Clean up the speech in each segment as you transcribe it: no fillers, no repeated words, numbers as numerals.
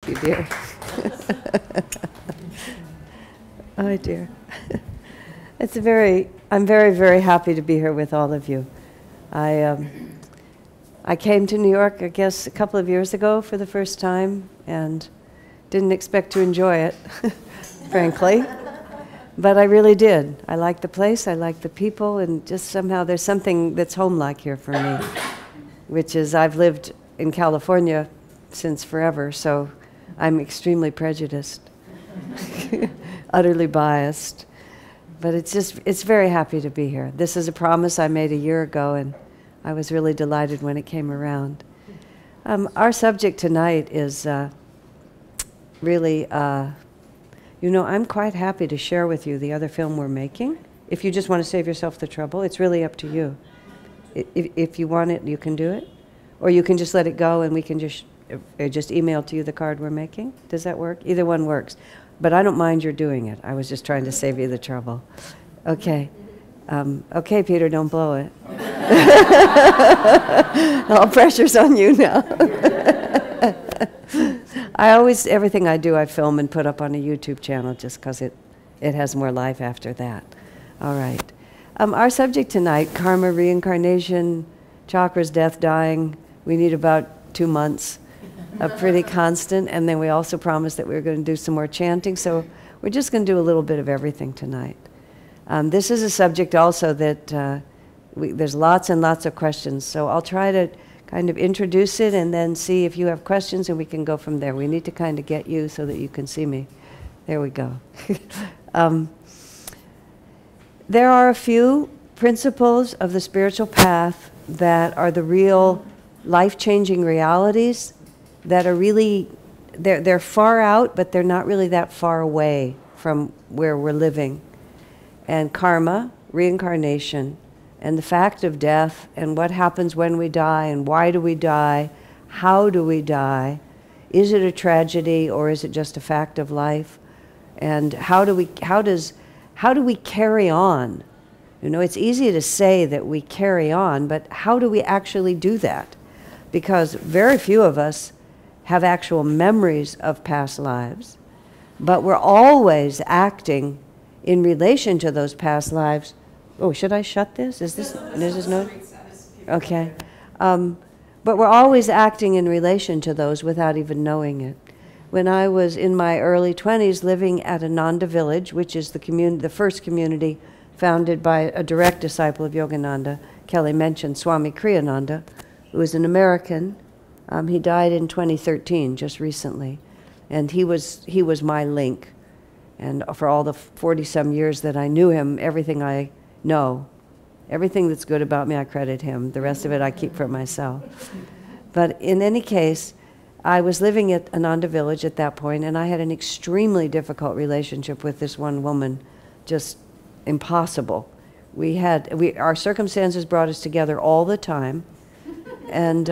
You dear. Oh dear. I'm very, very happy to be here with all of you. I came to New York, I guess, a couple of years ago for the first time, and didn't expect to enjoy it, frankly. But I really did. I like the place, I like the people, and just somehow there's something that's home-like here for me, which is I've lived in California since forever, so I'm extremely prejudiced, utterly biased. But it's very happy to be here. This is a promise I made a year ago, and I was really delighted when it came around. Our subject tonight is really, I'm quite happy to share with you the other film we're making. If you just want to save yourself the trouble, it's really up to you. If you want it, you can do it. Or you can just let it go and we can just email to you the card we're making. Does that work? Either one works. But I don't mind your doing it. I was just trying to save you the trouble. Okay. Okay, Peter, don't blow it. All pressure's on you now. Everything I do, I film and put up on a YouTube channel just because it has more life after that. All right. Our subject tonight, karma, reincarnation, chakras, death, dying. We need about 2 months of pretty constant, and then we also promised that we were going to do some more chanting, so we're just going to do a little bit of everything tonight. This is a subject also that there's lots and lots of questions, so I'll try to kind of introduce it and then see if you have questions and we can go from there. We need to kind of get you so that you can see me. There we go. There are a few principles of the spiritual path that are the real life-changing realities that are really, they're far out, but they're not really that far away from where we're living. And karma, reincarnation, and the fact of death, and what happens when we die, and why do we die, how do we die, is it a tragedy or is it just a fact of life, and how do we carry on? You know, it's easy to say that we carry on, but how do we actually do that? Because very few of us have actual memories of past lives, but we're always acting in relation to those past lives. Oh, should I shut this? Is this no? Okay. But we're always acting in relation to those without even knowing it. When I was in my early 20s living at Ananda village, which is the first community founded by a direct disciple of Yogananda, Kelly mentioned Swami Kriyananda, who was an American. He died in 2013, just recently. And he was my link. And for all the 40-some years that I knew him, everything I know, everything that's good about me, I credit him. The rest of it I keep for myself. But in any case, I was living at Ananda village at that point, and I had an extremely difficult relationship with this one woman, just impossible. Our circumstances brought us together all the time, and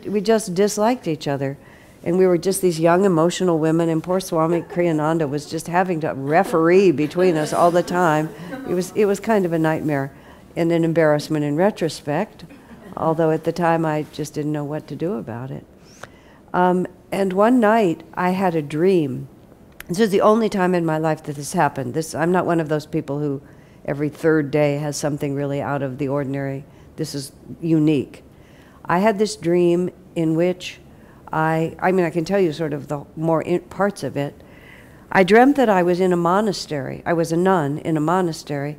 we just disliked each other. And we were just these young, emotional women, and poor Swami Kriyananda was just having to referee between us all the time. It was kind of a nightmare and an embarrassment in retrospect, although at the time I just didn't know what to do about it. And one night I had a dream. This is the only time in my life that this happened. I'm not one of those people who every third day has something really out of the ordinary. This is unique. I had this dream in which I can tell you sort of the more parts of it. I dreamt that I was in a monastery. I was a nun in a monastery,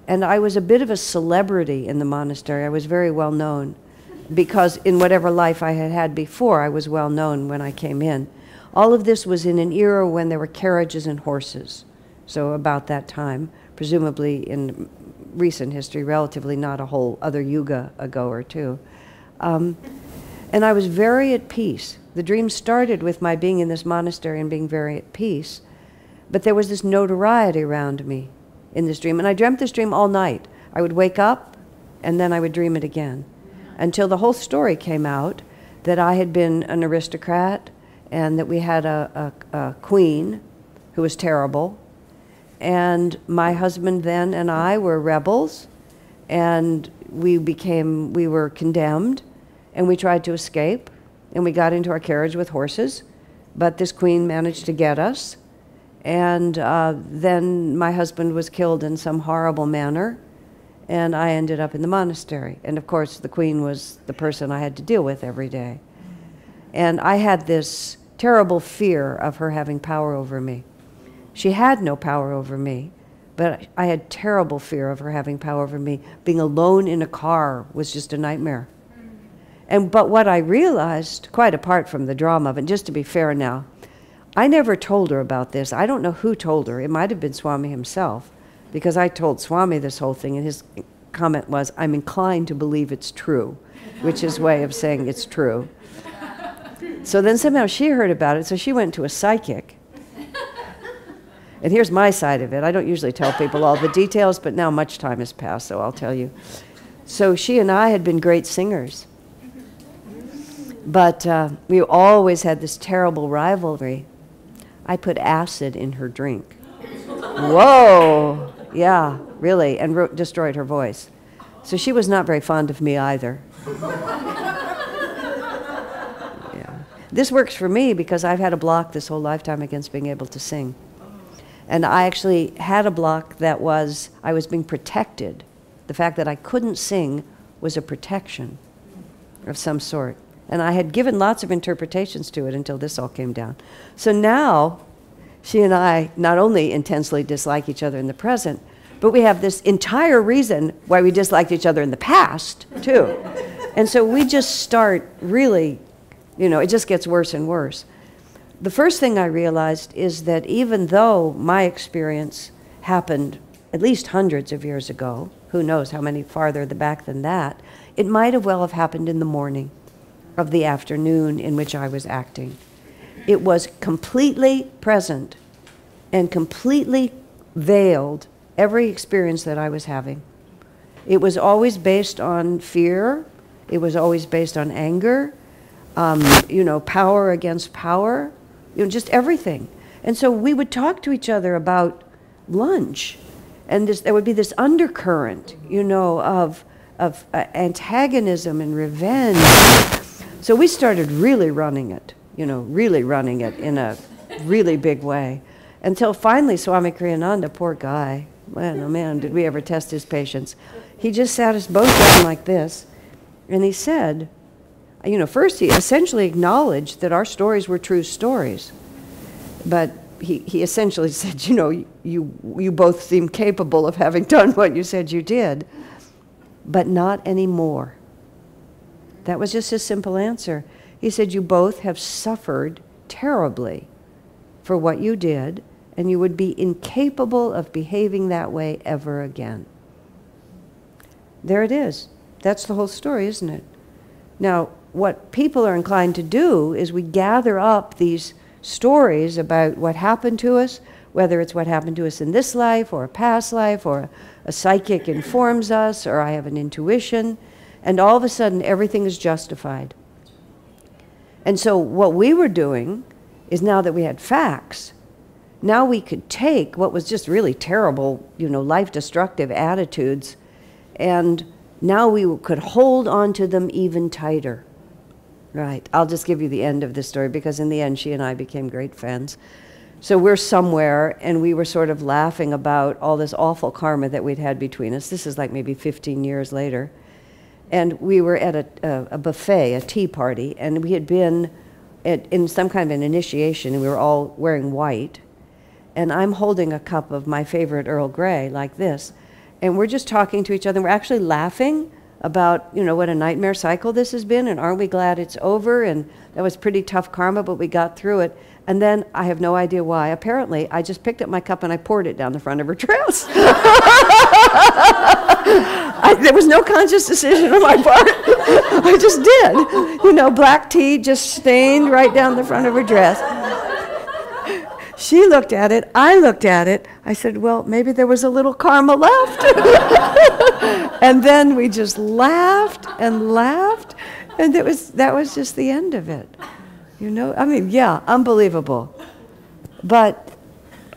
and I was a bit of a celebrity in the monastery. I was very well known because in whatever life I had had before, I was well known when I came in. All of this was in an era when there were carriages and horses. So about that time, presumably in recent history, relatively not a whole other yuga ago or two. And I was very at peace. The dream started with my being in this monastery and being very at peace. But there was this notoriety around me in this dream. And I dreamt this dream all night. I would wake up, and then I would dream it again. Until the whole story came out that I had been an aristocrat, and that we had a queen who was terrible. And my husband then and I were rebels, and we were condemned. And we tried to escape, and we got into our carriage with horses, But this queen managed to get us. And then my husband was killed in some horrible manner. And I ended up in the monastery. And of course, the queen was the person I had to deal with every day. And I had this terrible fear of her having power over me. She had no power over me, but I had terrible fear of her having power over me. Being alone in a car was just a nightmare. But what I realized, quite apart from the drama of it, just to be fair now, I never told her about this. I don't know who told her. It might have been Swami himself, because I told Swami this whole thing, and his comment was, "I'm inclined to believe it's true," which is his way of saying it's true. So then somehow she heard about it, so she went to a psychic. And here's my side of it. I don't usually tell people all the details, but now much time has passed, so I'll tell you. So she and I had been great singers. But we always had this terrible rivalry. I put acid in her drink. Whoa! Yeah, really, and destroyed her voice. So she was not very fond of me either. Yeah. This works for me because I've had a block this whole lifetime against being able to sing. And I actually had a block that was, I was being protected. The fact that I couldn't sing was a protection of some sort. And I had given lots of interpretations to it until this all came down. So now, she and I not only intensely dislike each other in the present, but we have this entire reason why we disliked each other in the past, too. And so we just start really, you know, it just gets worse and worse. The first thing I realized is that even though my experience happened at least hundreds of years ago, who knows how many farther back than that, it might have well have happened in the morning of the afternoon in which I was acting. It was completely present and completely veiled every experience that I was having. It was always based on fear. It was always based on anger, you know, power against power, you know, just everything. And so we would talk to each other about lunch, and there would be this undercurrent, you know, of antagonism and revenge. So we started really running it, you know, really running it in a really big way. Until finally Swami Kriyananda, poor guy, man, oh man, did we ever test his patience. He just sat us both down like this, and he said, you know, first he essentially acknowledged that our stories were true stories. But he essentially said, you know, you both seem capable of having done what you said you did, but not anymore. That was just his simple answer. He said, you both have suffered terribly for what you did, and you would be incapable of behaving that way ever again. There it is. That's the whole story, isn't it? Now, what people are inclined to do is we gather up these stories about what happened to us, whether it's what happened to us in this life or a past life, or a psychic informs us, or I have an intuition, and all of a sudden everything is justified. And so what we were doing is, now that we had facts, now we could take what was just really terrible, you know, life-destructive attitudes, and now we could hold on to them even tighter. Right, I'll just give you the end of this story, because in the end she and I became great friends. So we're somewhere, and we were sort of laughing about all this awful karma that we'd had between us. This is like maybe 15 years later. And we were at a buffet, a tea party, and we had been in some kind of an initiation, and we were all wearing white. And I'm holding a cup of my favorite Earl Grey like this, and we're just talking to each other. We're actually laughing about, you know, what a nightmare cycle this has been, and aren't we glad it's over, and that was pretty tough karma, but we got through it. And then, I have no idea why, apparently I just picked up my cup and I poured it down the front of her dress. There was no conscious decision on my part. I just did. You know, black tea just stained right down the front of her dress. She looked at it, I looked at it. I said, well, maybe there was a little karma left. And then we just laughed and laughed, and that was just the end of it. You know, I mean, yeah, unbelievable. But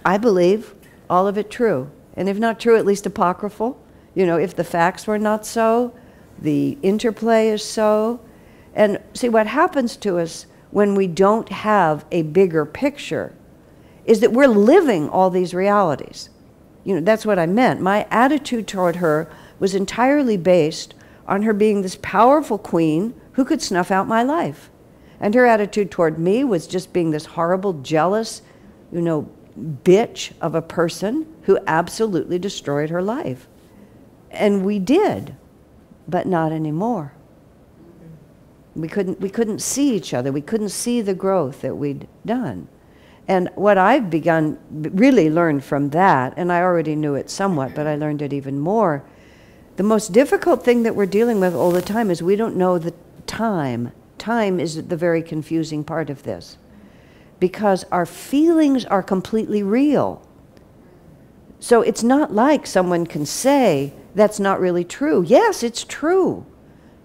I believe all of it true. And if not true, at least apocryphal. You know, if the facts were not so, the interplay is so. And see, what happens to us when we don't have a bigger picture is that we're living all these realities. You know, that's what I meant. My attitude toward her was entirely based on her being this powerful queen who could snuff out my life. And her attitude toward me was just being this horrible, jealous, you know, bitch of a person who absolutely destroyed her life. And we did, but not anymore. We couldn't see each other. We couldn't see the growth that we'd done. And what I've really learned from that, and I already knew it somewhat, but I learned it even more, the most difficult thing that we're dealing with all the time is we don't know the time. Time is the very confusing part of this, because our feelings are completely real. So it's not like someone can say, that's not really true. Yes, it's true.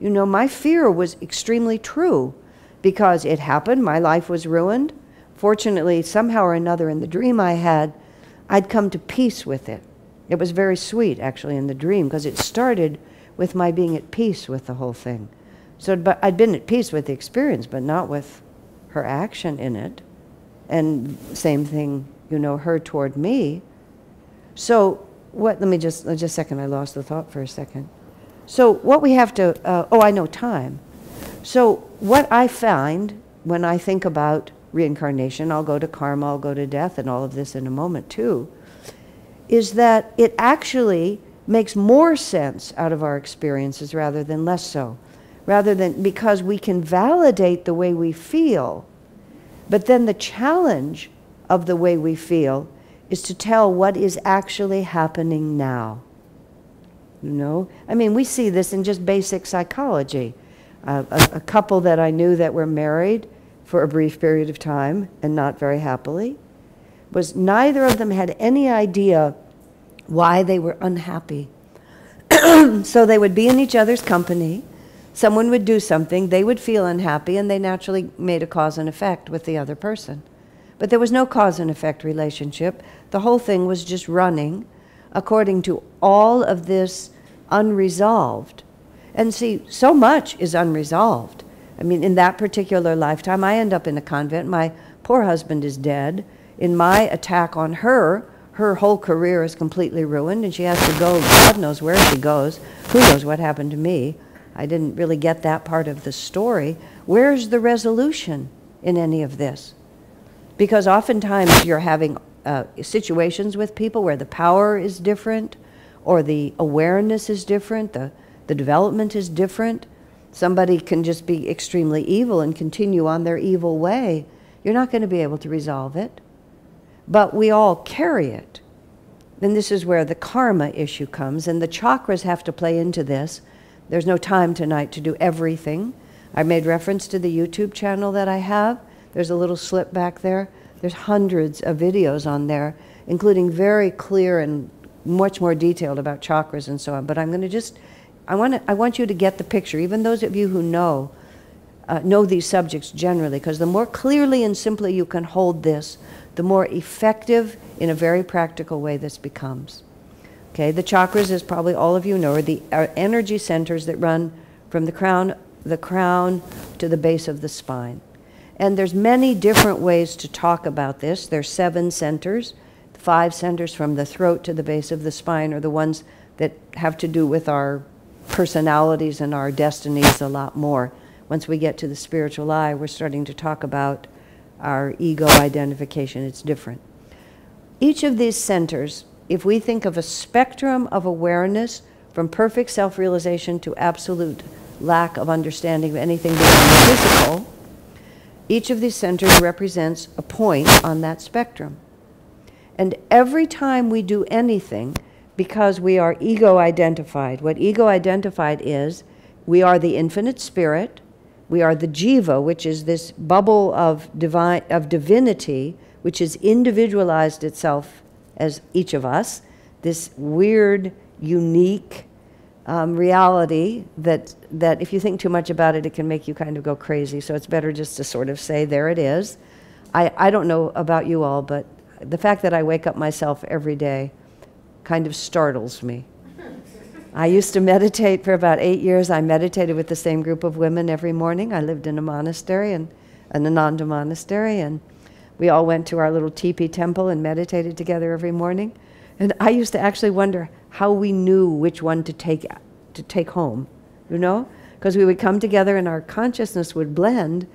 You know, my fear was extremely true because it happened, my life was ruined. Fortunately, somehow or another in the dream I had, I'd come to peace with it. It was very sweet, actually, in the dream, because it started with my being at peace with the whole thing. So, but I'd been at peace with the experience, but not with her action in it. And same thing, you know, her toward me. So what, let me just a second, I lost the thought for a second. So what we have to, oh, I know, time. So what I find when I think about reincarnation, I'll go to karma, I'll go to death, and all of this in a moment too, is that it actually makes more sense out of our experiences rather than less so. Rather than, because we can validate the way we feel, but then the challenge of the way we feel is to tell what is actually happening now. You know? I mean, we see this in just basic psychology. A couple that I knew that were married for a brief period of time and not very happily, was neither of them had any idea why they were unhappy. So they would be in each other's company, someone would do something, they would feel unhappy, and they naturally made a cause and effect with the other person. But there was no cause and effect relationship. The whole thing was just running according to all of this unresolved. And see, so much is unresolved. I mean, in that particular lifetime, I end up in a convent. My poor husband is dead. In my attack on her, her whole career is completely ruined, and she has to go, God knows where she goes. Who knows what happened to me? I didn't really get that part of the story. Where's the resolution in any of this? Because oftentimes you're having situations with people where the power is different, or the awareness is different, the development is different. Somebody can just be extremely evil and continue on their evil way. You're not going to be able to resolve it. But we all carry it. And this is where the karma issue comes, and the chakras have to play into this. There's no time tonight to do everything. I made reference to the YouTube channel that I have. There's a little slip back there. There's hundreds of videos on there, including very clear and much more detailed about chakras and so on. But I'm going to just, I want you to get the picture, even those of you who know these subjects generally, because the more clearly and simply you can hold this, the more effective in a very practical way this becomes. Okay, the chakras, as probably all of you know, are energy centers that run from the crown to the base of the spine. And there's many different ways to talk about this. There's 7 centers. 5 centers from the throat to the base of the spine are the ones that have to do with our personalities and our destinies a lot more. Once we get to the spiritual eye, we're starting to talk about our ego identification. It's different. Each of these centers, if we think of a spectrum of awareness from perfect self-realization to absolute lack of understanding of anything beyond the physical, each of these centers represents a point on that spectrum. And every time we do anything, because we are ego-identified, what ego-identified is, we are the infinite spirit, we are the jiva, which is this bubble of divinity, which has individualized itself as each of us, this weird, unique reality that if you think too much about it, it can make you kind of go crazy. So it's better just to sort of say, there it is. I don't know about you all, but the fact that I wake up myself every day kind of startles me. I used to meditate for about 8 years. I meditated with the same group of women every morning. I lived in a monastery, and an Ananda monastery, and we all went to our little teepee temple and meditated together every morning. And I used to actually wonder how we knew which one to take home, you know? Because we would come together and our consciousness would blend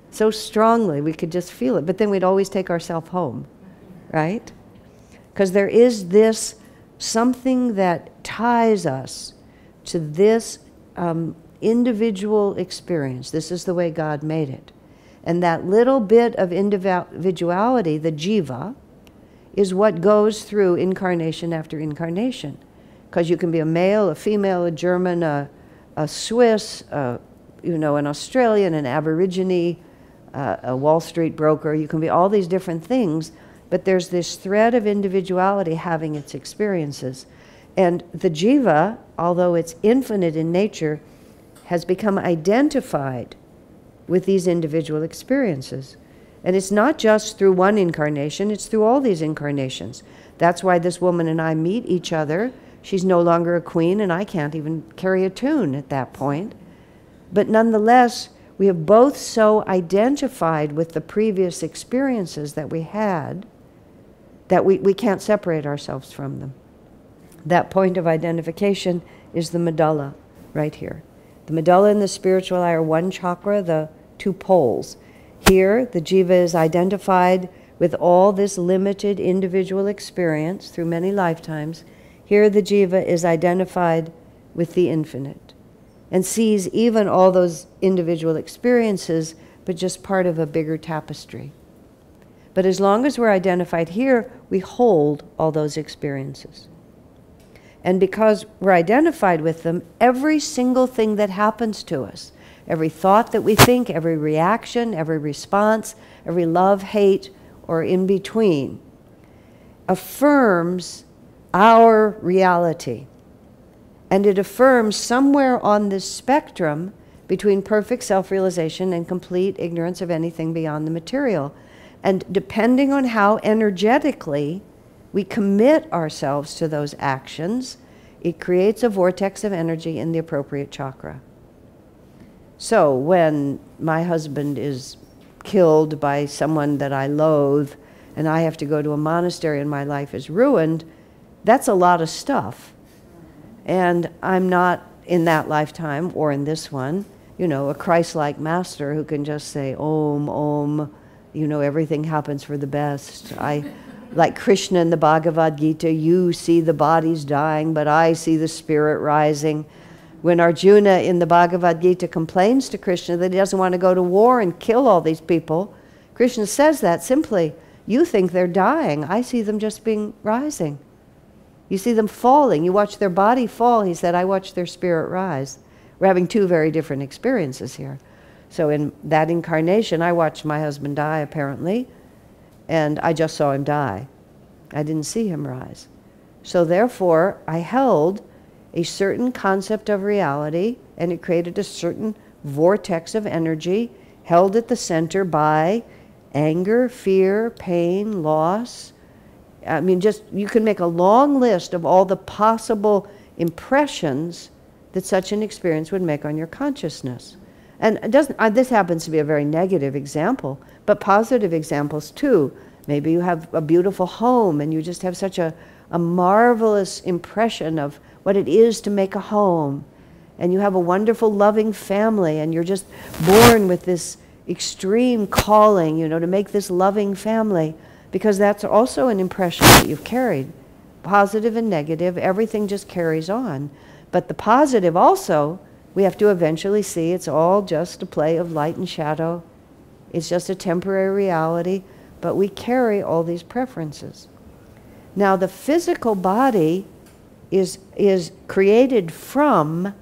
so strongly, we could just feel it. But then we'd always take ourselves home, right? Because there is this something that ties us to this individual experience. This is the way God made it. And that little bit of individuality, the jiva, is what goes through incarnation after incarnation. Because you can be a male, a female, a German, a Swiss, you know, an Australian, an Aborigine, a Wall Street broker. You can be all these different things, but there's this thread of individuality having its experiences. And the jiva, although it's infinite in nature, has become identified with these individual experiences. And it's not just through one incarnation, it's through all these incarnations. That's why this woman and I meet each other. She's no longer a queen, and I can't even carry a tune at that point. But nonetheless, we have both so identified with the previous experiences that we had that we can't separate ourselves from them. That point of identification is the medulla right here. The medulla and the spiritual eye are one chakra, the two poles. Here, the jiva is identified with all this limited individual experience through many lifetimes. Here, the jiva is identified with the infinite and sees even all those individual experiences, but just part of a bigger tapestry. But as long as we're identified here, we hold all those experiences. And because we're identified with them, every single thing that happens to us, every thought that we think, every reaction, every response, every love, hate, or in between, affirms our reality. And it affirms somewhere on this spectrum between perfect self-realization and complete ignorance of anything beyond the material. And depending on how energetically we commit ourselves to those actions, it creates a vortex of energy in the appropriate chakra. So when my husband is killed by someone that I loathe and I have to go to a monastery and my life is ruined, that's a lot of stuff. And I'm not in that lifetime or in this one, you know, a Christ-like master who can just say, Om, Om, you know, everything happens for the best. Like Krishna in the Bhagavad-Gita, you see the bodies dying, but I see the spirit rising. When Arjuna in the Bhagavad-Gita complains to Krishna that he doesn't want to go to war and kill all these people, Krishna says that simply, you think they're dying, I see them just being rising. You see them falling, you watch their body fall, he said, I watch their spirit rise. We're having two very different experiences here. So in that incarnation, I watched my husband die apparently, and I just saw him die. I didn't see him rise. So therefore, I held a certain concept of reality, and it created a certain vortex of energy held at the center by anger, fear, pain, loss. I mean, just, you can make a long list of all the possible impressions that such an experience would make on your consciousness. And it doesn't, this happens to be a very negative example, but positive examples too. Maybe you have a beautiful home and you just have such a marvelous impression of what it is to make a home. And you have a wonderful, loving family, and you're just born with this extreme calling, you know, to make this loving family, because that's also an impression that you've carried. Positive and negative, everything just carries on. But the positive also, we have to eventually see it's all just a play of light and shadow. It's just a temporary reality, but we carry all these preferences. Now the physical body is created from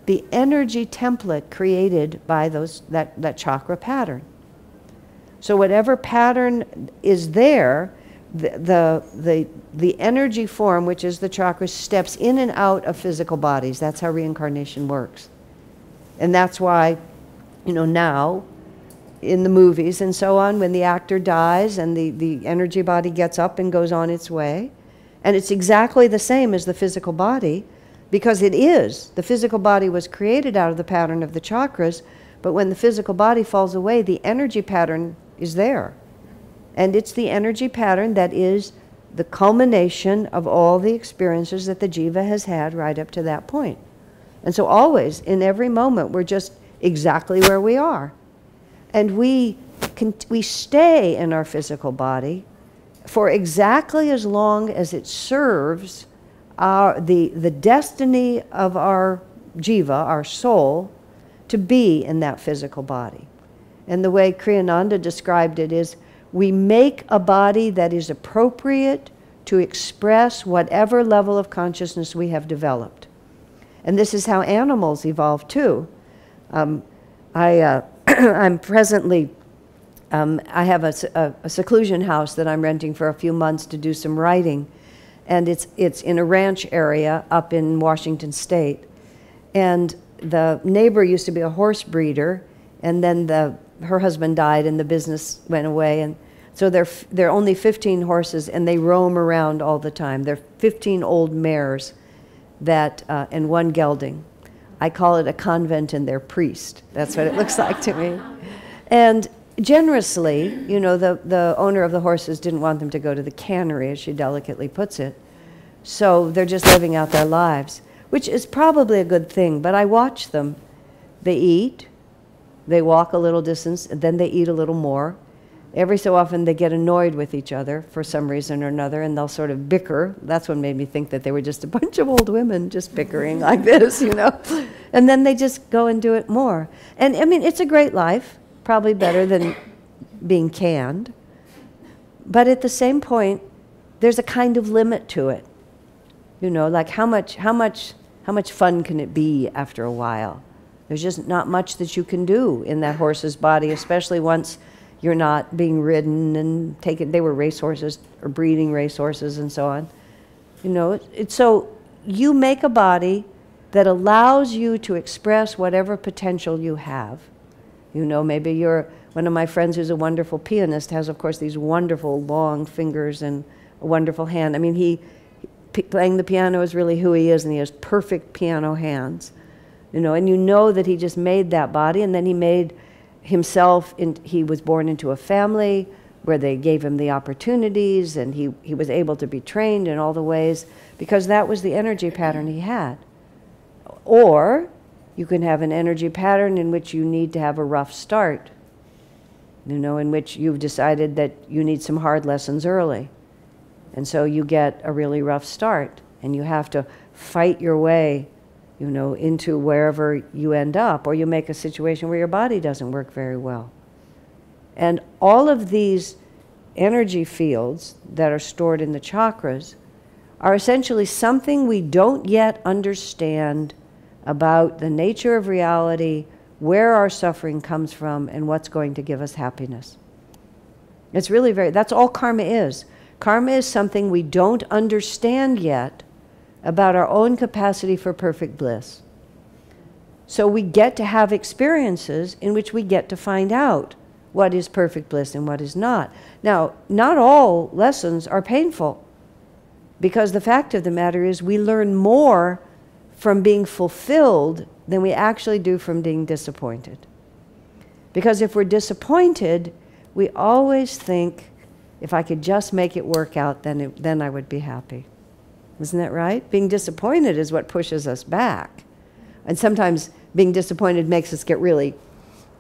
the energy template created by that chakra pattern. So whatever pattern is there, the energy form, which is the chakra, steps in and out of physical bodies. That's how reincarnation works. And that's why, you know, now in the movies and so on, when the actor dies and the energy body gets up and goes on its way, and it's exactly the same as the physical body, because it is. The physical body was created out of the pattern of the chakras, But when the physical body falls away, the energy pattern is there. And it's the energy pattern that is the culmination of all the experiences that the jiva has had right up to that point. And so always, in every moment, we're just exactly where we are. And we stay in our physical body for exactly as long as it serves the destiny of our jiva, our soul, to be in that physical body. And the way Kriyananda described it is, we make a body that is appropriate to express whatever level of consciousness we have developed. And this is how animals evolve too. I'm presently, I have a seclusion house that I'm renting for a few months to do some writing. And it's in a ranch area up in Washington State. And the neighbor used to be a horse breeder, and then her husband died and the business went away. And so there are only 15 horses, and they roam around all the time. There are 15 old mares and one gelding. I call it a convent and their priest. That's what it looks like to me. And generously, you know, the owner of the horses didn't want them to go to the cannery, as she delicately puts it. So they're just living out their lives, which is probably a good thing. But I watch them. They eat, they walk a little distance, and then they eat a little more. Every so often they get annoyed with each other for some reason or another, and they'll sort of bicker. That's what made me think that they were just a bunch of old women just bickering like this, you know. And then they just go and do it more. And I mean, it's a great life, probably better than being canned. But at the same point, there's a kind of limit to it. You know, like how much fun can it be after a while? There's just not much that you can do in that horse's body, especially once you're not being ridden and taken. They were racehorses or breeding racehorses and so on. You know, so you make a body that allows you to express whatever potential you have. You know, maybe one of my friends who's a wonderful pianist has, of course, these wonderful long fingers and a wonderful hand. I mean, playing the piano is really who he is, and he has perfect piano hands. You know, and you know that he just made that body, and then he made himself, he was born into a family where they gave him the opportunities, and he was able to be trained in all the ways because that was the energy pattern he had. Or you can have an energy pattern in which you need to have a rough start, you know, in which you've decided that you need some hard lessons early. And so you get a really rough start, and you have to fight your way, you know, into wherever you end up, or you make a situation where your body doesn't work very well. And all of these energy fields that are stored in the chakras are essentially something we don't yet understand about the nature of reality, where our suffering comes from, and what's going to give us happiness. It's really that's all karma is. Karma is something we don't understand yet about our own capacity for perfect bliss. So we get to have experiences in which we get to find out what is perfect bliss and what is not. Now, not all lessons are painful, because the fact of the matter is we learn more from being fulfilled than we actually do from being disappointed. Because if we're disappointed, we always think, if I could just make it work out, then I would be happy. Isn't that right? Being disappointed is what pushes us back. And sometimes being disappointed makes us get really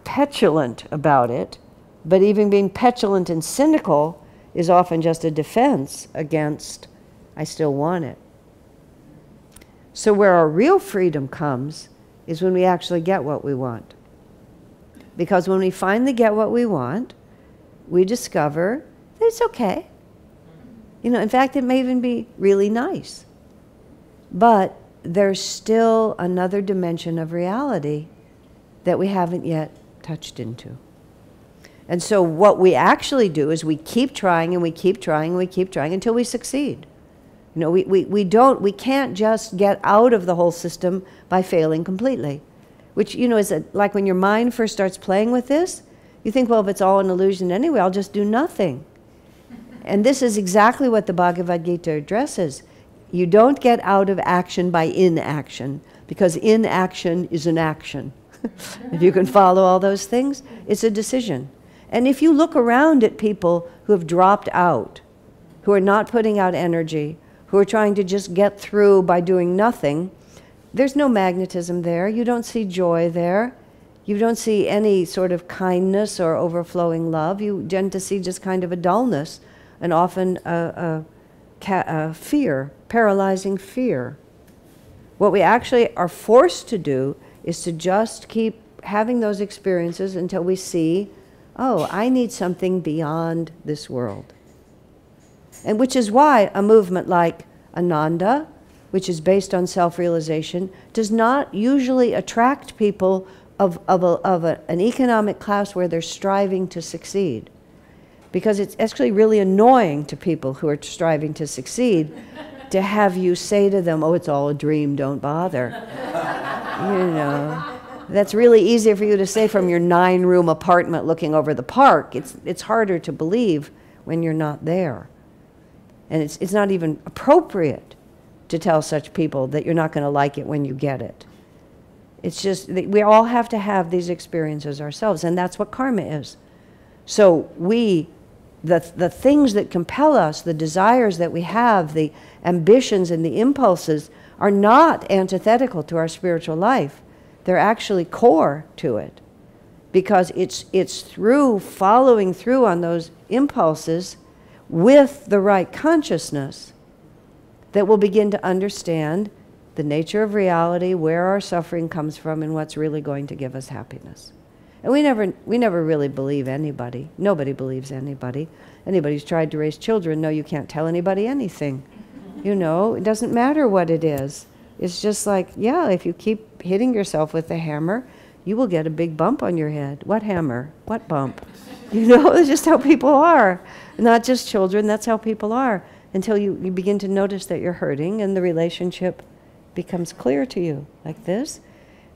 petulant about it. But even being petulant and cynical is often just a defense against, I still want it. So where our real freedom comes is when we actually get what we want. Because when we finally get what we want, we discover that it's okay. You know, in fact, it may even be really nice. But there's still another dimension of reality that we haven't yet touched into. And so what we actually do is we keep trying and we keep trying and we keep trying until we succeed. You know, we can't just get out of the whole system by failing completely. Which, you know, is like when your mind first starts playing with this, you think, well, if it's all an illusion anyway, I'll just do nothing. And this is exactly what the Bhagavad-Gita addresses. You don't get out of action by inaction, because inaction is an action. If you can follow all those things, it's a decision. And if you look around at people who have dropped out, who are not putting out energy, who are trying to just get through by doing nothing, there's no magnetism there. You don't see joy there. You don't see any sort of kindness or overflowing love. You tend to see just kind of a dullness and often a fear, paralyzing fear. What we actually are forced to do is to just keep having those experiences until we see, oh, I need something beyond this world. And which is why a movement like Ananda, which is based on self-realization, does not usually attract people of an economic class where they're striving to succeed. Because it's actually really annoying to people who are striving to succeed to have you say to them, oh, it's all a dream, don't bother. You know, that's really easier for you to say from your 9-room apartment looking over the park. It's harder to believe when you're not there. And it's not even appropriate to tell such people that you're not going to like it when you get it. It's just, we all have to have these experiences ourselves, and that's what karma is. So the things that compel us, the desires that we have, the ambitions and the impulses are not antithetical to our spiritual life. They're actually core to it. Because it's through following through on those impulses with the right consciousness that we'll begin to understand the nature of reality, where our suffering comes from, and what's really going to give us happiness. And we never really believe anybody. Nobody believes anybody. Anybody who's tried to raise children, no, you can't tell anybody anything. You know, it doesn't matter what it is. It's just like, yeah, if you keep hitting yourself with the hammer, you will get a big bump on your head. What hammer? What bump? You know, it's just how people are. Not just children, that's how people are. Until you begin to notice that you're hurting and the relationship becomes clear to you, like this.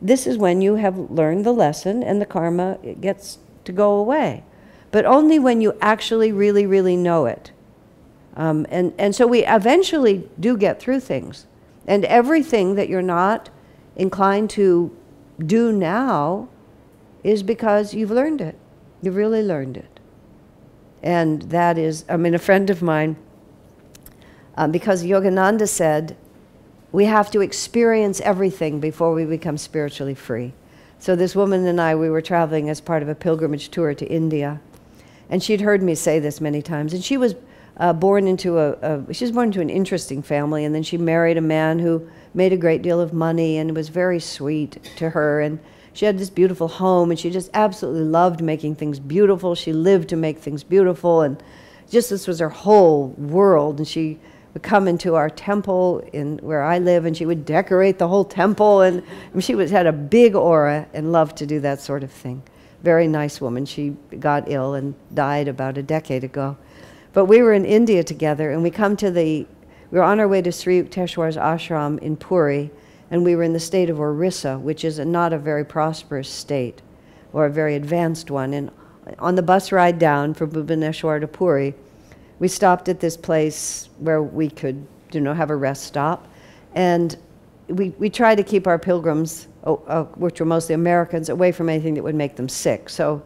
This is when you have learned the lesson and the karma gets to go away. But only when you actually really, really know it. And so we eventually do get through things. And everything that you're not inclined to do now is because you've learned it. You've really learned it. And that is, I mean, a friend of mine, because Yogananda said, we have to experience everything before we become spiritually free. So this woman and I, we were traveling as part of a pilgrimage tour to India. And she'd heard me say this many times. And she was born into an interesting family. And then she married a man who made a great deal of money and was very sweet to her. And she had this beautiful home, and she just absolutely loved making things beautiful. She lived to make things beautiful. And just this was her whole world. And she would come into our temple where I live, and she would decorate the whole temple, and she had a big aura and loved to do that sort of thing. Very nice woman. She got ill and died about a decade ago. But we were in India together, and we were on our way to Sri Yukteswar's ashram in Puri, and we were in the state of Orissa, which is not a very prosperous state, or a very advanced one. And on the bus ride down from Bhubaneswar to Puri, we stopped at this place where we could, have a rest stop. And we tried to keep our pilgrims, which were mostly Americans, away from anything that would make them sick. So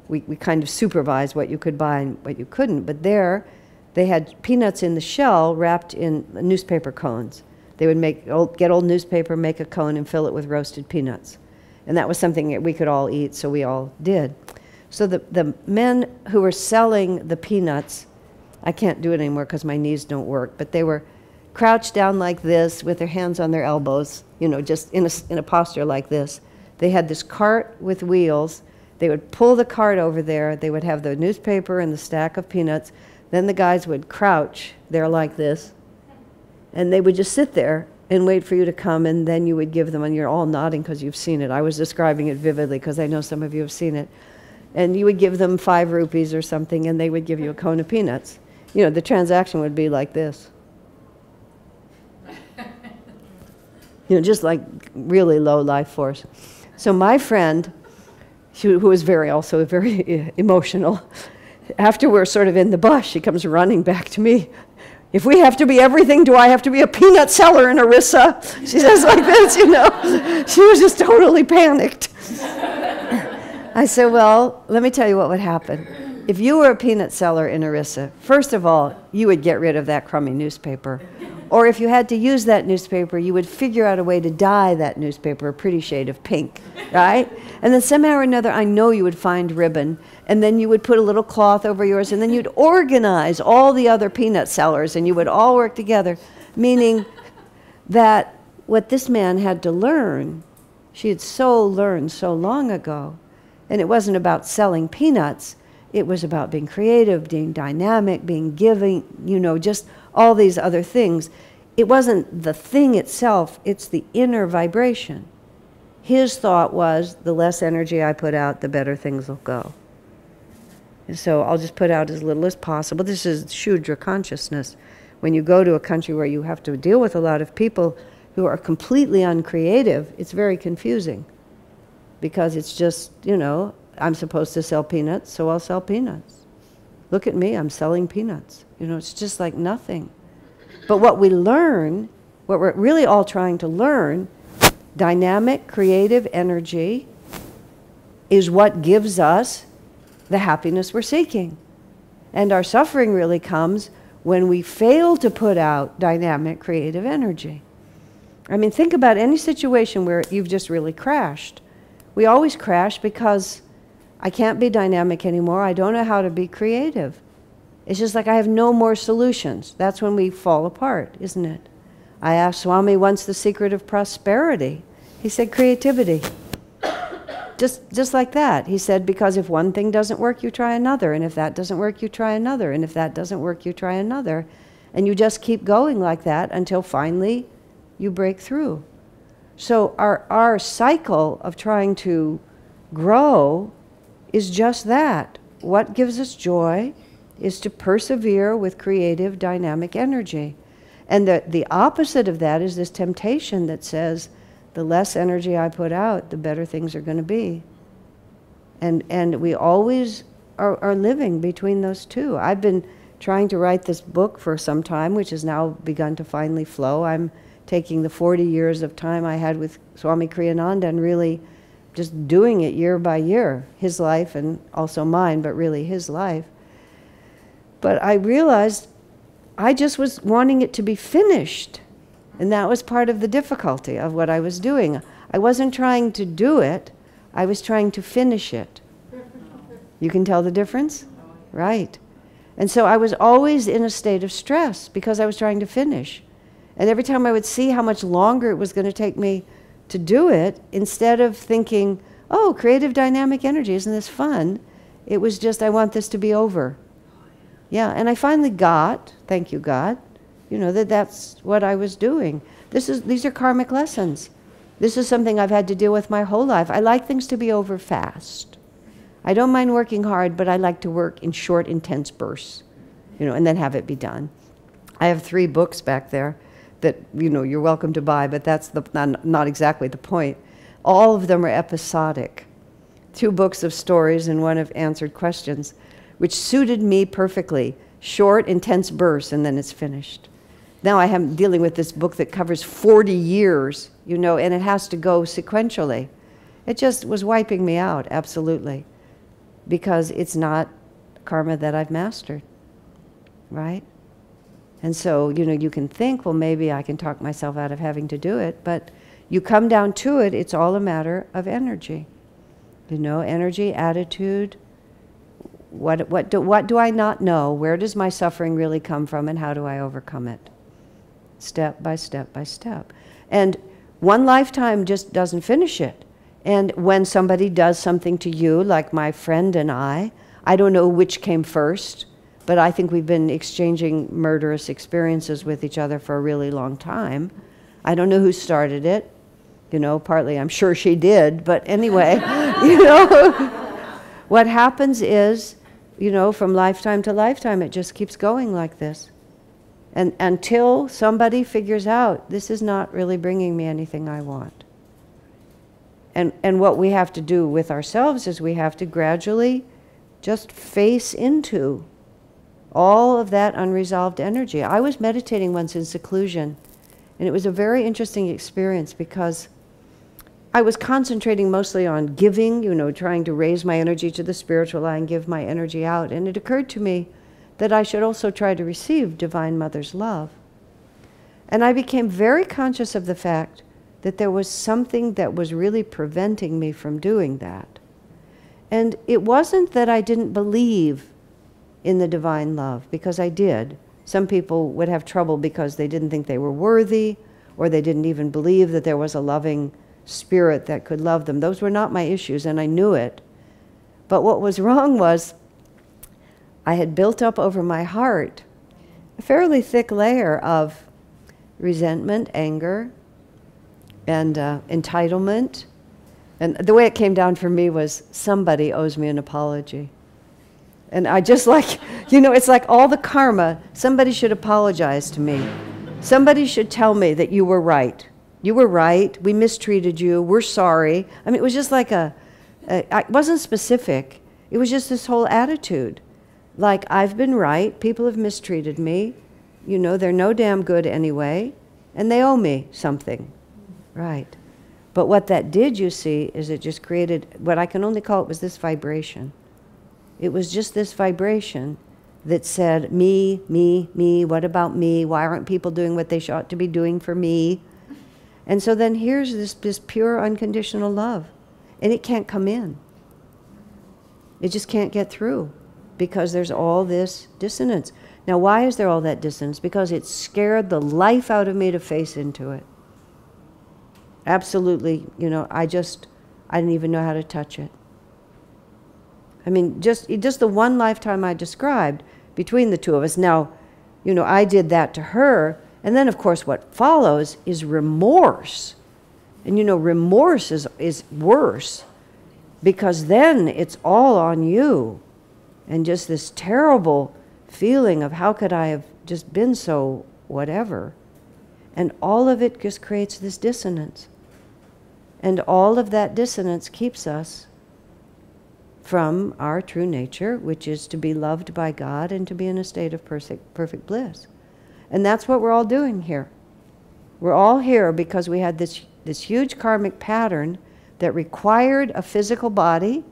we kind of supervised what you could buy and what you couldn't. But there, they had peanuts in the shell wrapped in newspaper cones. They would get old newspaper, make a cone, and fill it with roasted peanuts. And that was something that we could all eat, so we all did. So the men who were selling the peanuts, I can't do it anymore because my knees don't work, but they were crouched down like this with their hands on their elbows, just in a posture like this. They had this cart with wheels. They would pull the cart over there. They would have the newspaper and the stack of peanuts. Then the guys would crouch there like this, and they would just sit there and wait for you to come, and then you would give them, and you're all nodding because you've seen it. I was describing it vividly because I know some of you have seen it. And you would give them 5 rupees or something, and they would give you a cone of peanuts. The transaction would be like this. Just like really low life force. So my friend, who was also very emotional, after we're sort of in the bus, she comes running back to me. If we have to be everything, do I have to be a peanut seller in Orissa? She says like this, She was just totally panicked. I said, well, let me tell you what would happen. If you were a peanut seller in Orissa, first of all, you would get rid of that crummy newspaper. Or if you had to use that newspaper, you would figure out a way to dye that newspaper a pretty shade of pink, right? And then somehow or another, I know you would find ribbon, and then you would put a little cloth over yours, and then you'd organize all the other peanut sellers, and you would all work together, meaning that what this man had to learn, she had learned so long ago, and it wasn't about selling peanuts, it was about being creative, being dynamic, being giving, you know, just all these other things. It wasn't the thing itself, it's the inner vibration. His thought was, the less energy I put out, the better things will go. And so I'll just put out as little as possible. This is Shudra consciousness. When you go to a country where you have to deal with a lot of people who are completely uncreative, it's very confusing. Because it's just, you know, I'm supposed to sell peanuts, so I'll sell peanuts. Look at me, I'm selling peanuts. You know, it's just like nothing. But what we learn, what we're really all trying to learn, dynamic, creative energy is what gives us the happiness we're seeking. And our suffering really comes when we fail to put out dynamic, creative energy. I mean, think about any situation where you've just really crashed. We always crash because I can't be dynamic anymore. I don't know how to be creative. It's just like I have no more solutions. That's when we fall apart, isn't it? I asked Swami once the secret of prosperity. He said creativity. Just like that. He said, because if one thing doesn't work, you try another. And if that doesn't work, you try another. And if that doesn't work, you try another. And you just keep going like that until finally you break through. So our cycle of trying to grow is just that. What gives us joy is to persevere with creative, dynamic energy. And the opposite of that is this temptation that says, the less energy I put out, the better things are going to be. And we always are living between those two. I've been trying to write this book for some time, which has now begun to finally flow. I'm taking the 40 years of time I had with Swami Kriyananda and really just doing it year by year, his life and also mine, but really his life. But I realized I just was wanting it to be finished. And that was part of the difficulty of what I was doing. I wasn't trying to do it, I was trying to finish it. You can tell the difference? Right. And so I was always in a state of stress because I was trying to finish. And every time I would see how much longer it was going to take me to do it, instead of thinking, oh, creative dynamic energy, isn't this fun? It was just, I want this to be over. Yeah, and I finally got, thank you God, you know, that's what I was doing. These are karmic lessons. This is something I've had to deal with my whole life. I like things to be over fast. I don't mind working hard, but I like to work in short, intense bursts, you know, and then have it be done. I have 3 books back there that, you know, you're welcome to buy, but that's not exactly the point. All of them are episodic. 2 books of stories and 1 of answered questions, which suited me perfectly. Short, intense bursts, and then it's finished. Now I am dealing with this book that covers 40 years, you know, and it has to go sequentially. It just was wiping me out, absolutely, because it's not karma that I've mastered, right? And so, you know, you can think, well, maybe I can talk myself out of having to do it, but you come down to it, it's all a matter of energy. You know, energy, attitude. What do I not know? Where does my suffering really come from, and how do I overcome it? Step by step by step. And one lifetime just doesn't finish it. And when somebody does something to you, like my friend and I don't know which came first, but I think we've been exchanging murderous experiences with each other for a really long time. I don't know who started it. You know, partly I'm sure she did, but anyway, you know, what happens is, you know, from lifetime to lifetime, it just keeps going like this. And until somebody figures out, this is not really bringing me anything I want. And what we have to do with ourselves is we have to gradually just face into all of that unresolved energy. I was meditating once in seclusion, and it was a very interesting experience because I was concentrating mostly on giving, you know, trying to raise my energy to the spiritual line, give my energy out. And it occurred to me that I should also try to receive Divine Mother's love. And I became very conscious of the fact that there was something that was really preventing me from doing that. And it wasn't that I didn't believe in the divine love, because I did. Some people would have trouble because they didn't think they were worthy, or they didn't even believe that there was a loving spirit that could love them. Those were not my issues, and I knew it. But what was wrong was I had built up over my heart a fairly thick layer of resentment, anger, and entitlement. And the way it came down for me was, somebody owes me an apology. And I just like, you know, it's like all the karma, somebody should apologize to me. Somebody should tell me that you were right. You were right, we mistreated you, we're sorry. I mean, it was just like it wasn't specific. It was just this whole attitude. Like, I've been right, people have mistreated me, you know, they're no damn good anyway, and they owe me something. Right. But what that did, you see, is it just created, what I can only call it was this vibration. It was just this vibration that said, me, what about me? Why aren't people doing what they ought to be doing for me? And so then here's this pure unconditional love, and it can't come in. It just can't get through, because there's all this dissonance. Now, why is there all that dissonance? Because it scared the life out of me to face into it. Absolutely, you know, I didn't even know how to touch it. I mean, just the one lifetime I described between the two of us. Now, you know, I did that to her, and then, of course, what follows is remorse. And, you know, remorse is worse, because then it's all on you. And just this terrible feeling of how could I have just been so whatever. And all of it just creates this dissonance. And all of that dissonance keeps us from our true nature, which is to be loved by God and to be in a state of perfect bliss. And that's what we're all doing here. We're all here because we had this huge karmic pattern that required a physical body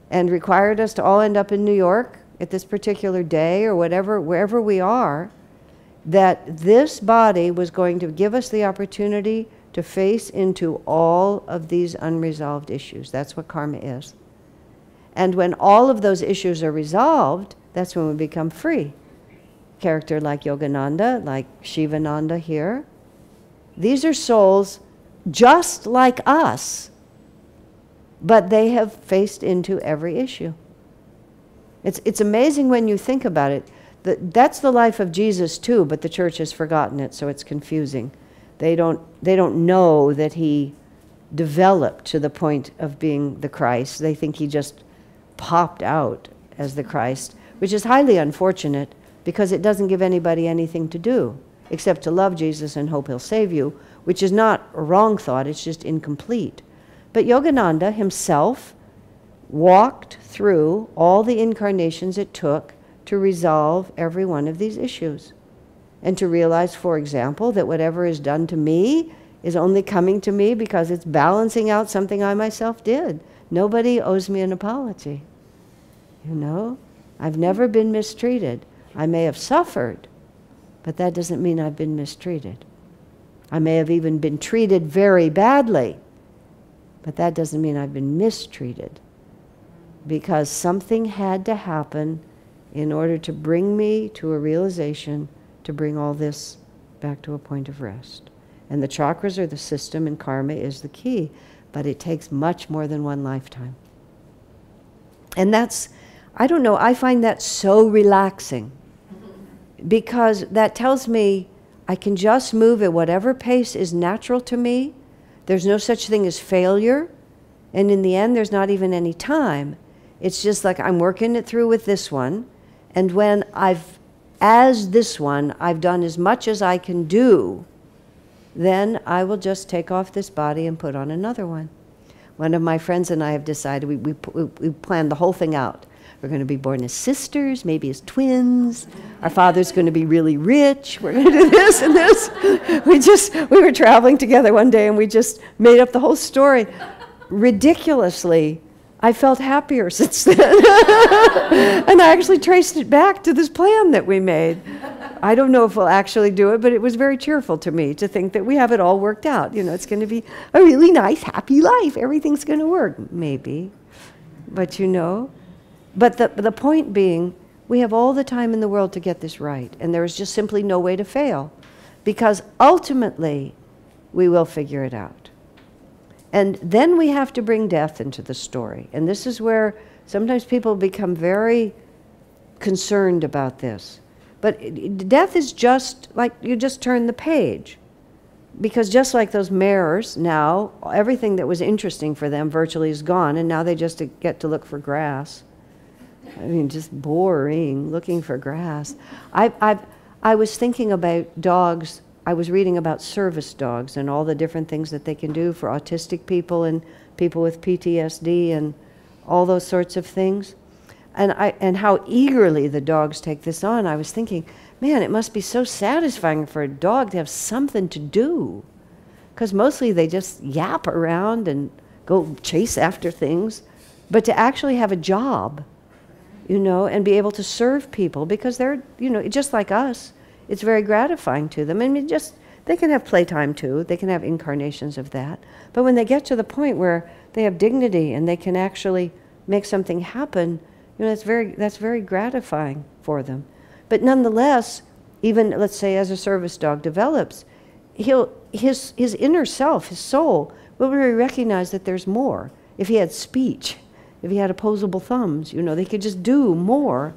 and required us to all end up in New York at this particular day or whatever, wherever we are, that this body was going to give us the opportunity to face into all of these unresolved issues. That's what karma is. And when all of those issues are resolved, that's when we become free. Character like Yogananda, like Shivananda here. These are souls just like us, but they have faced into every issue. It's amazing when you think about it. That's the life of Jesus too, but the church has forgotten it, so it's confusing. They don't know that he developed to the point of being the Christ. They think he just popped out as the Christ, which is highly unfortunate, because it doesn't give anybody anything to do except to love Jesus and hope he'll save you, which is not a wrong thought, it's just incomplete. But Yogananda himself walked through all the incarnations it took to resolve every one of these issues. And to realize, for example, that whatever is done to me is only coming to me because it's balancing out something I myself did. Nobody owes me an apology. You know, I've never been mistreated. I may have suffered, but that doesn't mean I've been mistreated. I may have even been treated very badly, but that doesn't mean I've been mistreated, because something had to happen in order to bring me to a realization, to bring all this back to a point of rest. And the chakras are the system, and karma is the key, but it takes much more than one lifetime. And that's, I don't know, I find that so relaxing, because that tells me I can just move at whatever pace is natural to me. There's no such thing as failure, and in the end there's not even any time. It's just like I'm working it through with this one, and when as this one, I've done as much as I can do, then I will just take off this body and put on another one. One of my friends and I have decided, we planned the whole thing out. We're going to be born as sisters, maybe as twins. Our father's going to be really rich. We're going to do this and this. We were traveling together one day and we just made up the whole story. Ridiculously, I felt happier since then. And I actually traced it back to this plan that we made. I don't know if we'll actually do it, but it was very cheerful to me to think that we have it all worked out. You know, it's going to be a really nice, happy life. Everything's going to work. Maybe. But you know, but the point being, we have all the time in the world to get this right. And there is just simply no way to fail. Because ultimately, we will figure it out. And then we have to bring death into the story. And this is where sometimes people become very concerned about this. But death is just like you just turn the page. Because just like those mares now, everything that was interesting for them virtually is gone, and now they just get to look for grass. I mean, just boring, looking for grass. I was thinking about dogs. I was reading about service dogs and all the different things that they can do for autistic people and people with PTSD and all those sorts of things. And how eagerly the dogs take this on. I was thinking, man, it must be so satisfying for a dog to have something to do. Because mostly they just yap around and go chase after things. But to actually have a job, you know, and be able to serve people, because they're, you know, just like us, it's very gratifying to them. I mean, they can have playtime too. They can have incarnations of that. But when they get to the point where they have dignity and they can actually make something happen, you know, that's very gratifying for them. But nonetheless, even, let's say, as a service dog develops, his inner self, his soul, will really recognize that there's more. If he had speech, if he had opposable thumbs, you know, they could just do more.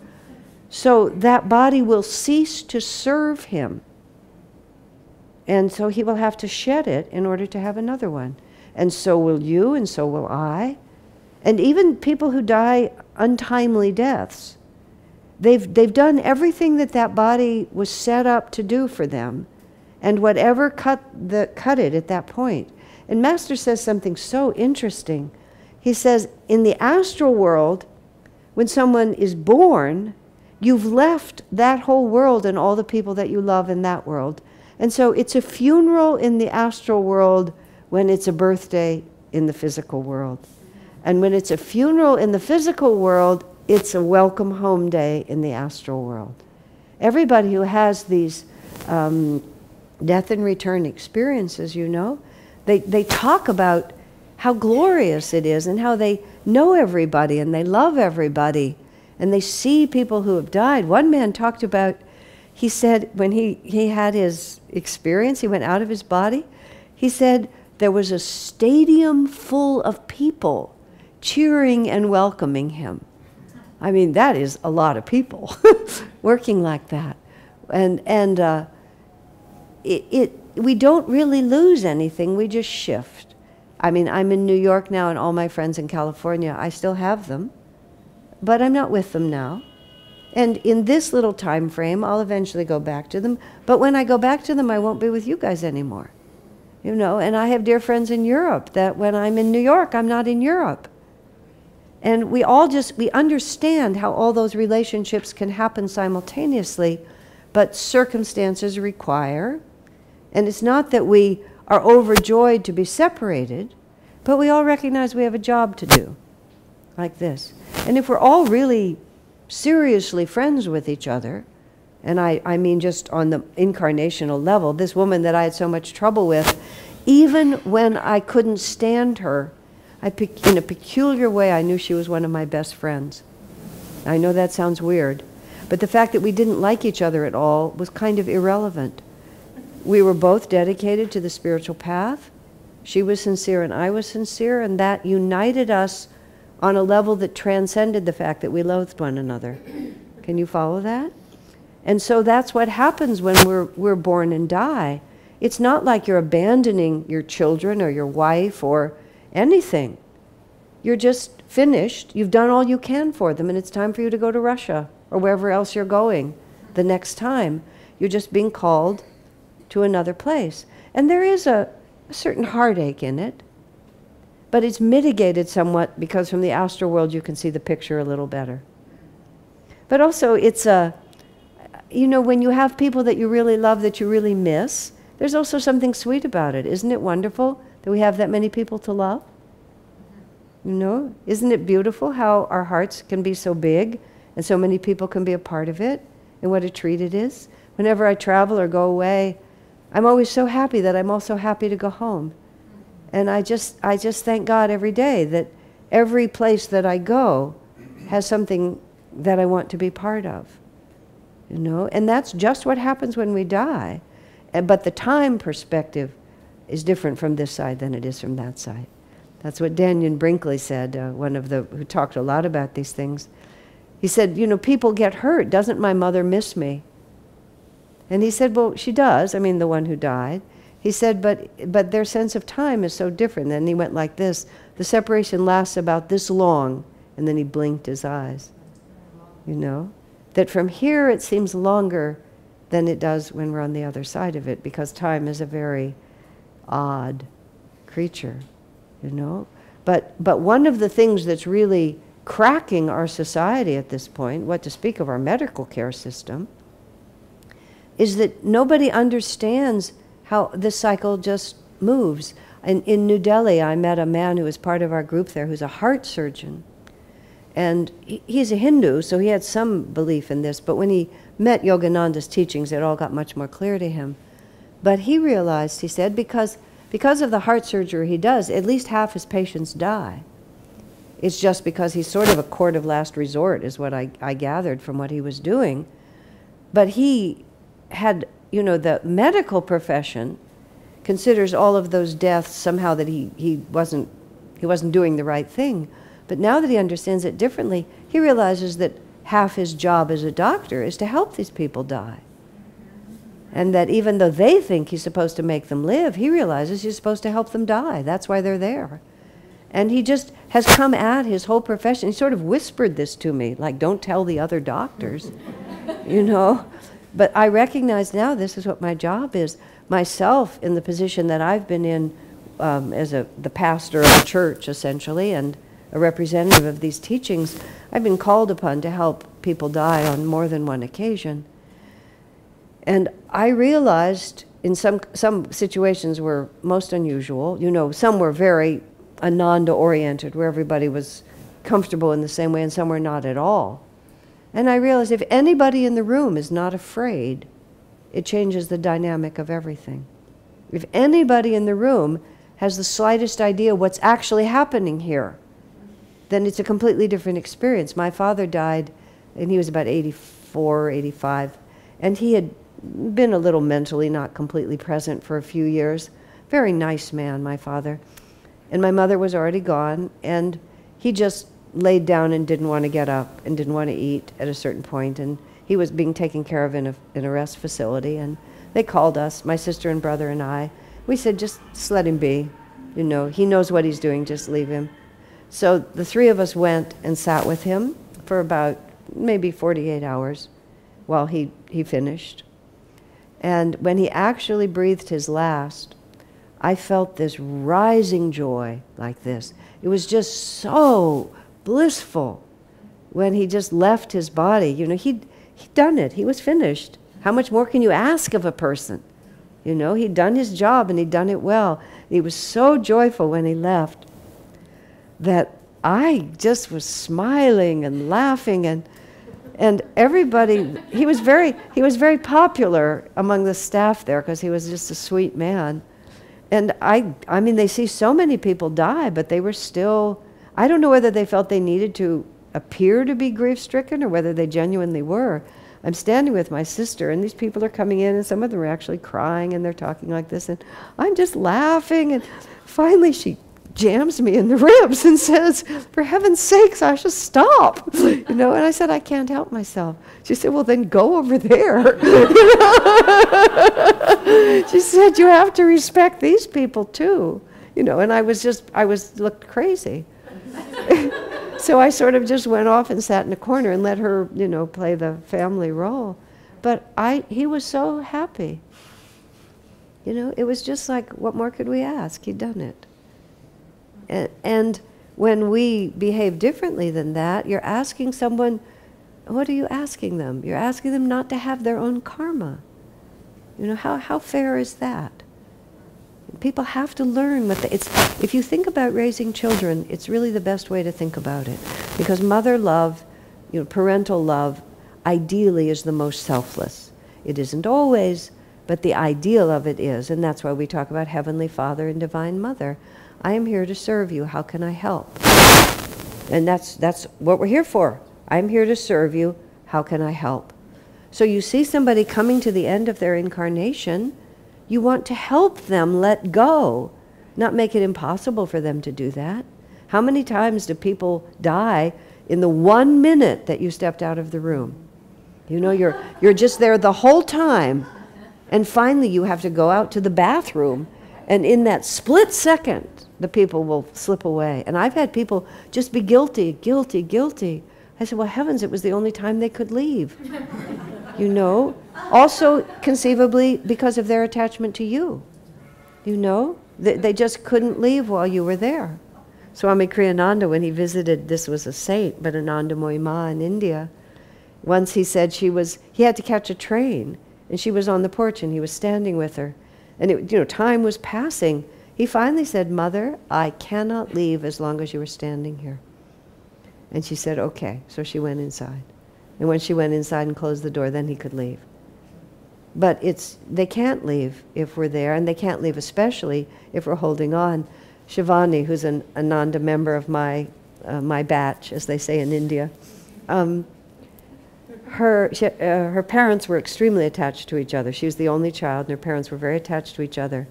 So that body will cease to serve him. And so he will have to shed it in order to have another one. And so will you, and so will I. And even people who die untimely deaths, they've done everything that body was set up to do for them, and whatever cut it at that point. And Master says something so interesting. He says, in the astral world, when someone is born, you've left that whole world and all the people that you love in that world. And so it's a funeral in the astral world when it's a birthday in the physical world. And when it's a funeral in the physical world, it's a welcome home day in the astral world. Everybody who has these death and return experiences, you know, they talk about how glorious it is and how they know everybody and they love everybody and they see people who have died. One man talked about, he said when he had his experience, he went out of his body, he said there was a stadium full of people cheering and welcoming him. I mean, that is a lot of people working like that. And we don't really lose anything, we just shift. I mean, I'm in New York now and all my friends in California, I still have them, but I'm not with them now. And in this little time frame, I'll eventually go back to them. But when I go back to them, I won't be with you guys anymore. You know, and I have dear friends in Europe that when I'm in New York, I'm not in Europe. And we understand how all those relationships can happen simultaneously, but circumstances require. And it's not that we are overjoyed to be separated, but we all recognize we have a job to do, like this. And if we're all really seriously friends with each other, and I mean just on the incarnational level, this woman that I had so much trouble with, even when I couldn't stand her, in a peculiar way, I knew she was one of my best friends. I know that sounds weird, but the fact that we didn't like each other at all was kind of irrelevant. We were both dedicated to the spiritual path. She was sincere and I was sincere, and that united us on a level that transcended the fact that we loathed one another. Can you follow that? And so that's what happens when we're born and die. It's not like you're abandoning your children or your wife or anything. You're just finished. You've done all you can for them, and it's time for you to go to Russia or wherever else you're going the next time. You're just being called to another place. And there is a certain heartache in it, but it's mitigated somewhat because from the astral world you can see the picture a little better. But also it's when you have people that you really love, that you really miss, there's also something sweet about it. Isn't it wonderful that we have that many people to love? Isn't it beautiful how our hearts can be so big and so many people can be a part of it, and what a treat it is? Whenever I travel or go away, I'm always so happy that I'm also happy to go home. And I just thank God every day that every place that I go has something that I want to be part of. And that's just what happens when we die. But the time perspective is different from this side than it is from that side. That's what Daniel Brinkley said, who talked a lot about these things. He said, people get hurt. Doesn't my mother miss me? And he said, well, she does. I mean, the one who died. He said, but their sense of time is so different. And he went like this. The separation lasts about this long. And then he blinked his eyes. That from here it seems longer than it does when we're on the other side of it, because time is a very odd creature, But one of the things that's really cracking our society at this point, what to speak of our medical care system, is that nobody understands how this cycle just moves. In New Delhi, I met a man who was part of our group there who's a heart surgeon. And he's a Hindu, so he had some belief in this. But when he met Yogananda's teachings, it all got much more clear to him. But he realized, he said, because of the heart surgery he does, at least half his patients die. It's just because he's sort of a court of last resort, is what I gathered from what he was doing. But he had, the medical profession considers all of those deaths somehow that he wasn't doing the right thing. But now that he understands it differently, he realizes that half his job as a doctor is to help these people die. And that even though they think he's supposed to make them live, he realizes he's supposed to help them die. That's why they're there. And he just has come at his whole profession. He sort of whispered this to me, like, don't tell the other doctors, But I recognize now this is what my job is. Myself, in the position that I've been in as the pastor of a church, essentially, and a representative of these teachings, I've been called upon to help people die on more than one occasion. And I realized in some situations were most unusual. Some were very Ananda-oriented, where everybody was comfortable in the same way, and some were not at all. And I realized if anybody in the room is not afraid, it changes the dynamic of everything. If anybody in the room has the slightest idea what's actually happening here, then it's a completely different experience. My father died, and he was about 84, 85, and he had been a little mentally not completely present for a few years. Very nice man, my father. And my mother was already gone, and he just laid down and didn't want to get up and didn't want to eat at a certain point, and he was being taken care of in a rest facility, and they called us, my sister and brother and I. We said, just let him be. He knows what he's doing, just leave him. So the three of us went and sat with him for about maybe 48 hours while he finished. And when he actually breathed his last, I felt this rising joy like this. It was just so blissful when he just left his body. He'd done it. He was finished. How much more can you ask of a person? He'd done his job and he'd done it well. He was so joyful when he left that I just was smiling and laughing, and everybody, he was very popular among the staff there because he was just a sweet man. And I mean, they see so many people die, but they were still, I don't know whether they felt they needed to appear to be grief-stricken or whether they genuinely were. I'm standing with my sister, and these people are coming in, and some of them are actually crying, and they're talking like this, and I'm just laughing, and finally she jams me in the ribs and says, for heaven's sakes, Asha, stop. And I said, I can't help myself. She said, well, then go over there. She said, you have to respect these people too. And I looked crazy. So I sort of just went off and sat in a corner and let her, play the family role. But he was so happy. It was just like, what more could we ask? He'd done it. And when we behave differently than that, you're asking someone what are you asking them? You're asking them not to have their own karma. You know, how fair is that? People have to learn what if you think about raising children, it's really the best way to think about it. Because mother love, you know, parental love, ideally is the most selfless. It isn't always, but the ideal of it is, and that's why we talk about Heavenly Father and Divine Mother. I am here to serve you. How can I help? And that's what we're here for. I'm here to serve you. How can I help? So you see somebody coming to the end of their incarnation, you want to help them let go, not make it impossible for them to do that. How many times do people die in the 1 minute that you stepped out of the room? You know, you're just there the whole time, and finally you have to go out to the bathroom, and in that split second, the people will slip away. And I've had people just be guilty, guilty, guilty. I said, well, heavens, it was the only time they could leave. You know? Also, conceivably, because of their attachment to you. You know? They just couldn't leave while you were there. Swami Kriyananda, when he visited, this was a saint, but Anandamoyi Ma in India, once he said he had to catch a train, and she was on the porch, and he was standing with her. And you know, time was passing. He finally said, Mother, I cannot leave as long as you are standing here. And she said, okay. So she went inside. And when she went inside and closed the door, then he could leave. But they can't leave if we're there, and they can't leave especially if we're holding on. Shivani, who's an Ananda member of my batch, as they say in India, her parents were extremely attached to each other. She was the only child, and her parents were very attached to each other.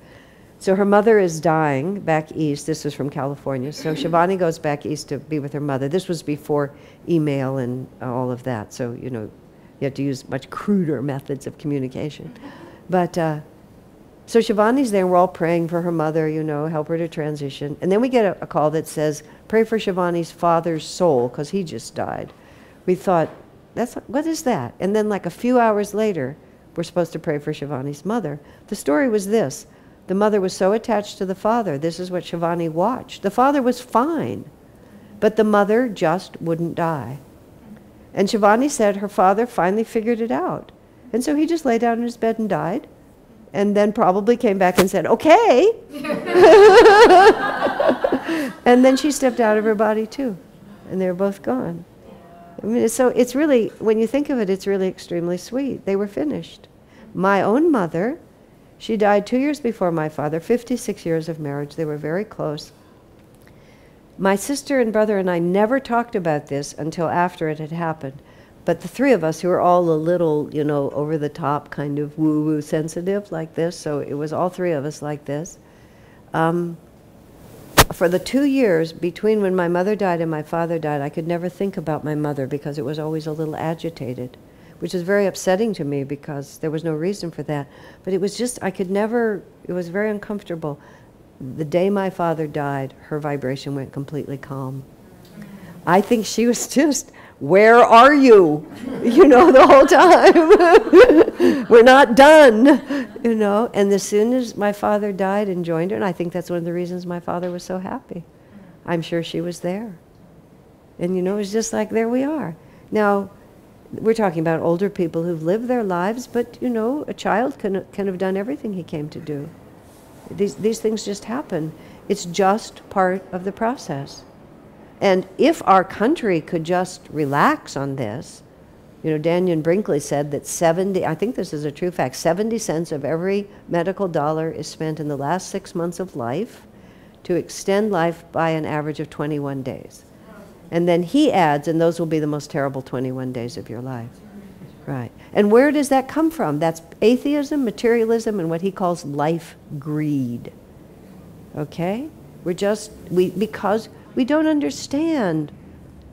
So her mother is dying back east. This was from California. So Shivani goes back east to be with her mother. This was before email and all of that. So, you know, you had to use much cruder methods of communication. But so Shivani's there, and we're all praying for her mother, you know, help her to transition. And then we get a call that says, pray for Shivani's father's soul, because he just died. We thought, what is that? And then like a few hours later, we're supposed to pray for Shivani's mother. The story was this. The mother was so attached to the father. This is what Shivani watched. The father was fine, but the mother just wouldn't die. And Shivani said her father finally figured it out. And so he just lay down in his bed and died, and then probably came back and said, okay. And then she stepped out of her body too, and they were both gone. I mean, so it's really, when you think of it, it's really extremely sweet. They were finished. My own mother, she died 2 years before my father, 56 years of marriage. They were very close. My sister and brother and I never talked about this until after it had happened. But the three of us, who were all a little, you know, over the top, kind of woo-woo sensitive like this, so it was all three of us like this. For the 2 years between when my mother died and my father died, I could never think about my mother because it was always a little agitated, which is very upsetting to me because there was no reason for that. But it was just, I could never, it was very uncomfortable. The day my father died, her vibration went completely calm. I think she was just, where are you? You know, the whole time. We're not done, you know. And as soon as my father died and joined her, and I think that's one of the reasons my father was so happy. I'm sure she was there. And, you know, it was just like, there we are. Now, we're talking about older people who've lived their lives, but, you know, a child can have done everything he came to do. These things just happen. It's just part of the process. And if our country could just relax on this, you know, Daniel Brinkley said that 70, I think this is a true fact, 70 cents of every medical dollar is spent in the last 6 months of life to extend life by an average of 21 days. And then he adds, and those will be the most terrible 21 days of your life. Right. And where does that come from? That's atheism, materialism, and what he calls life greed. Okay? Because we don't understand.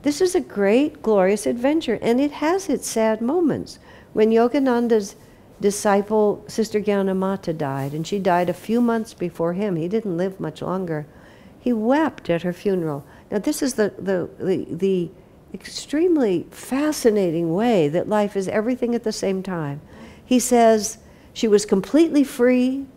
This is a great, glorious adventure, and it has its sad moments. When Yogananda's disciple, Sister Gyanamata, died, and she died a few months before him, he didn't live much longer, he wept at her funeral. Now this is the extremely fascinating way that life is everything at the same time. He says, she was completely free.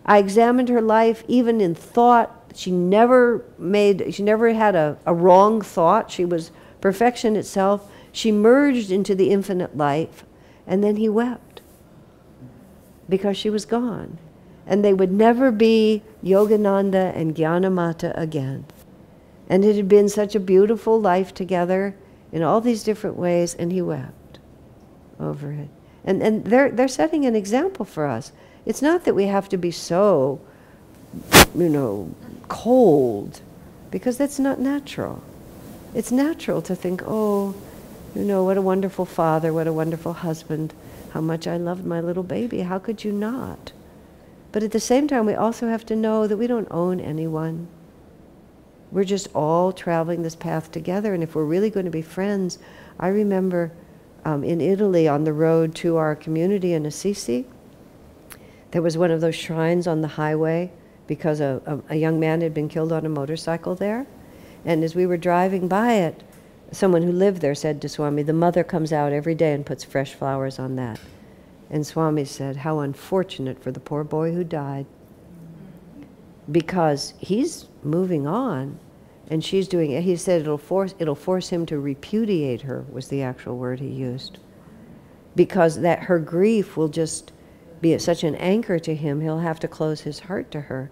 I examined her life, even in thought. She never had a wrong thought. She was perfection itself. She merged into the infinite life, and then he wept because she was gone. And they would never be Yogananda and Gyanamata again. And it had been such a beautiful life together in all these different ways, and he wept over it. And they're setting an example for us. It's not that we have to be so, cold, because that's not natural. It's natural to think, oh, what a wonderful father, what a wonderful husband, how much I loved my little baby. How could you not? But at the same time, we also have to know that we don't own anyone. We're just all traveling this path together, and if we're really going to be friends, I remember in Italy on the road to our community in Assisi, there was one of those shrines on the highway because a young man had been killed on a motorcycle there. And as we were driving by it, someone who lived there said to Swami, the mother comes out every day and puts fresh flowers on that. And Swami said, how unfortunate for the poor boy who died. Because he's moving on, and she's doing it. He said it'll force him to repudiate her, was the actual word he used. Because that her grief will just be such an anchor to him, he'll have to close his heart to her.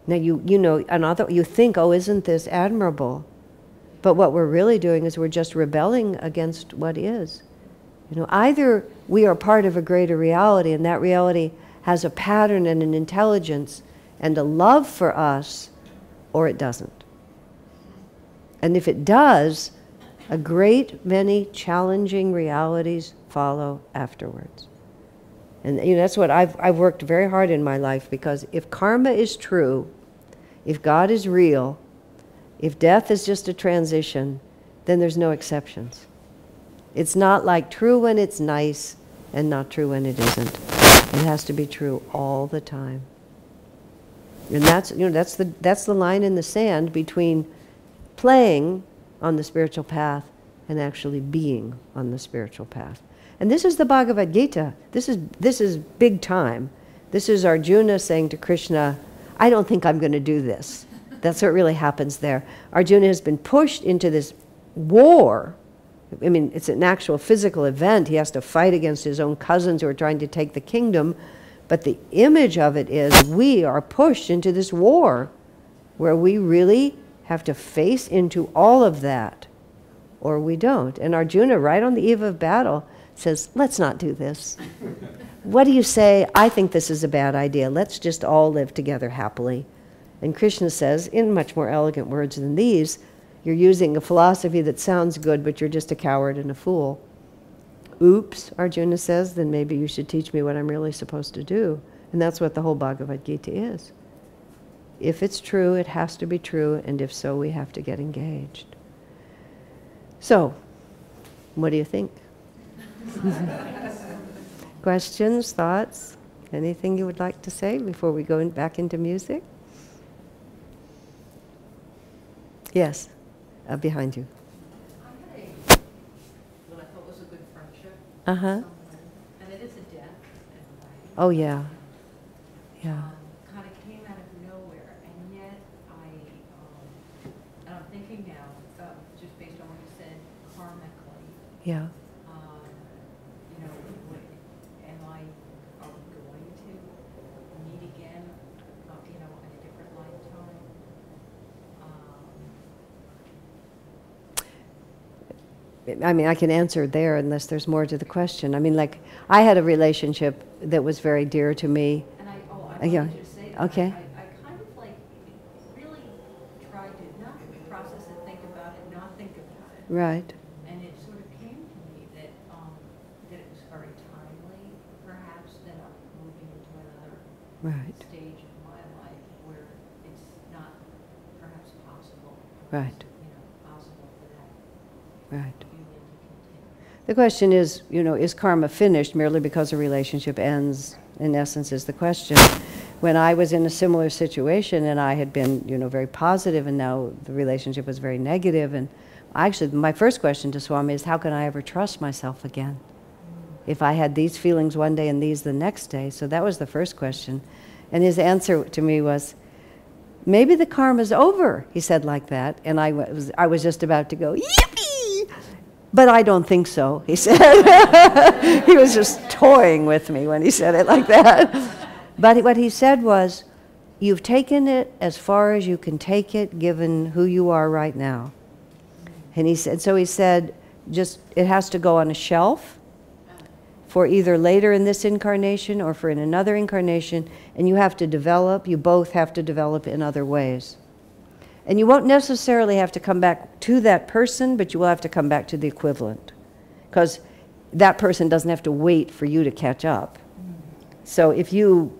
Now you think, oh, isn't this admirable? But what we're really doing is we're just rebelling against what is. Either we are part of a greater reality, and that reality has a pattern and an intelligence and a love for us, or it doesn't. And if it does, a great many challenging realities follow afterwards. And that's what I've worked very hard in my life, because if karma is true, if God is real, if death is just a transition, then there's no exceptions. It's not like true when it's nice and not true when it isn't. It has to be true all the time. And that's the line in the sand between playing on the spiritual path and actually being on the spiritual path. And this is the Bhagavad-Gita. This is big time. This is Arjuna saying to Krishna, I don't think I'm going to do this. That's what really happens there. Arjuna has been pushed into this war. I mean, it's an actual physical event. He has to fight against his own cousins who are trying to take the kingdom. But the image of it is we are pushed into this war where we really have to face into all of that, or we don't. And Arjuna, right on the eve of battle, says, let's not do this. What do you say? I think this is a bad idea. Let's just all live together happily. And Krishna says, in much more elegant words than these, you're using a philosophy that sounds good, but you're just a coward and a fool. Oops, Arjuna says, then maybe you should teach me what I'm really supposed to do. And that's what the whole Bhagavad-Gita is. If it's true, it has to be true, and if so, we have to get engaged. So, what do you think? Questions, thoughts, anything you would like to say before we go back into music? Yes, behind you. I had what I thought was a good friendship. Uh-huh. And it is a death. Oh, yeah. Yeah. Kind of came out of nowhere, and yet and I'm thinking now, just based on what you said, karmically, Yeah. are we going to meet again, in a different lifetime? I mean, I can answer there unless there's more to the question. I mean, like, I had a relationship that was very dear to me. And I wanted Yeah. you to say that. Okay. I kind of really tried to not process it, think about it, not think about it. Right. And it sort of came to me that it was very timely, perhaps, that I'm moving into another stage of my life where it's not perhaps possible. Right. Possible for that Right. union to continue. The question is karma finished merely because a relationship ends, in essence, is the question. When I was in a similar situation and I had been, very positive, and now the relationship was very negative, and actually my first question to Swami is, how can I ever trust myself again? If I had these feelings one day and these the next day. So that was the first question. And his answer to me was, maybe the karma's over, he said like that, and I was just about to go, yippee! But I don't think so, he said. He was just toying with me when he said it like that. But what he said was, you've taken it as far as you can take it, given who you are right now. And he said, just, it has to go on a shelf for either later in this incarnation or for in another incarnation, and you have to develop, you both have to develop in other ways. And you won't necessarily have to come back to that person, but you will have to come back to the equivalent, because that person doesn't have to wait for you to catch up. So if you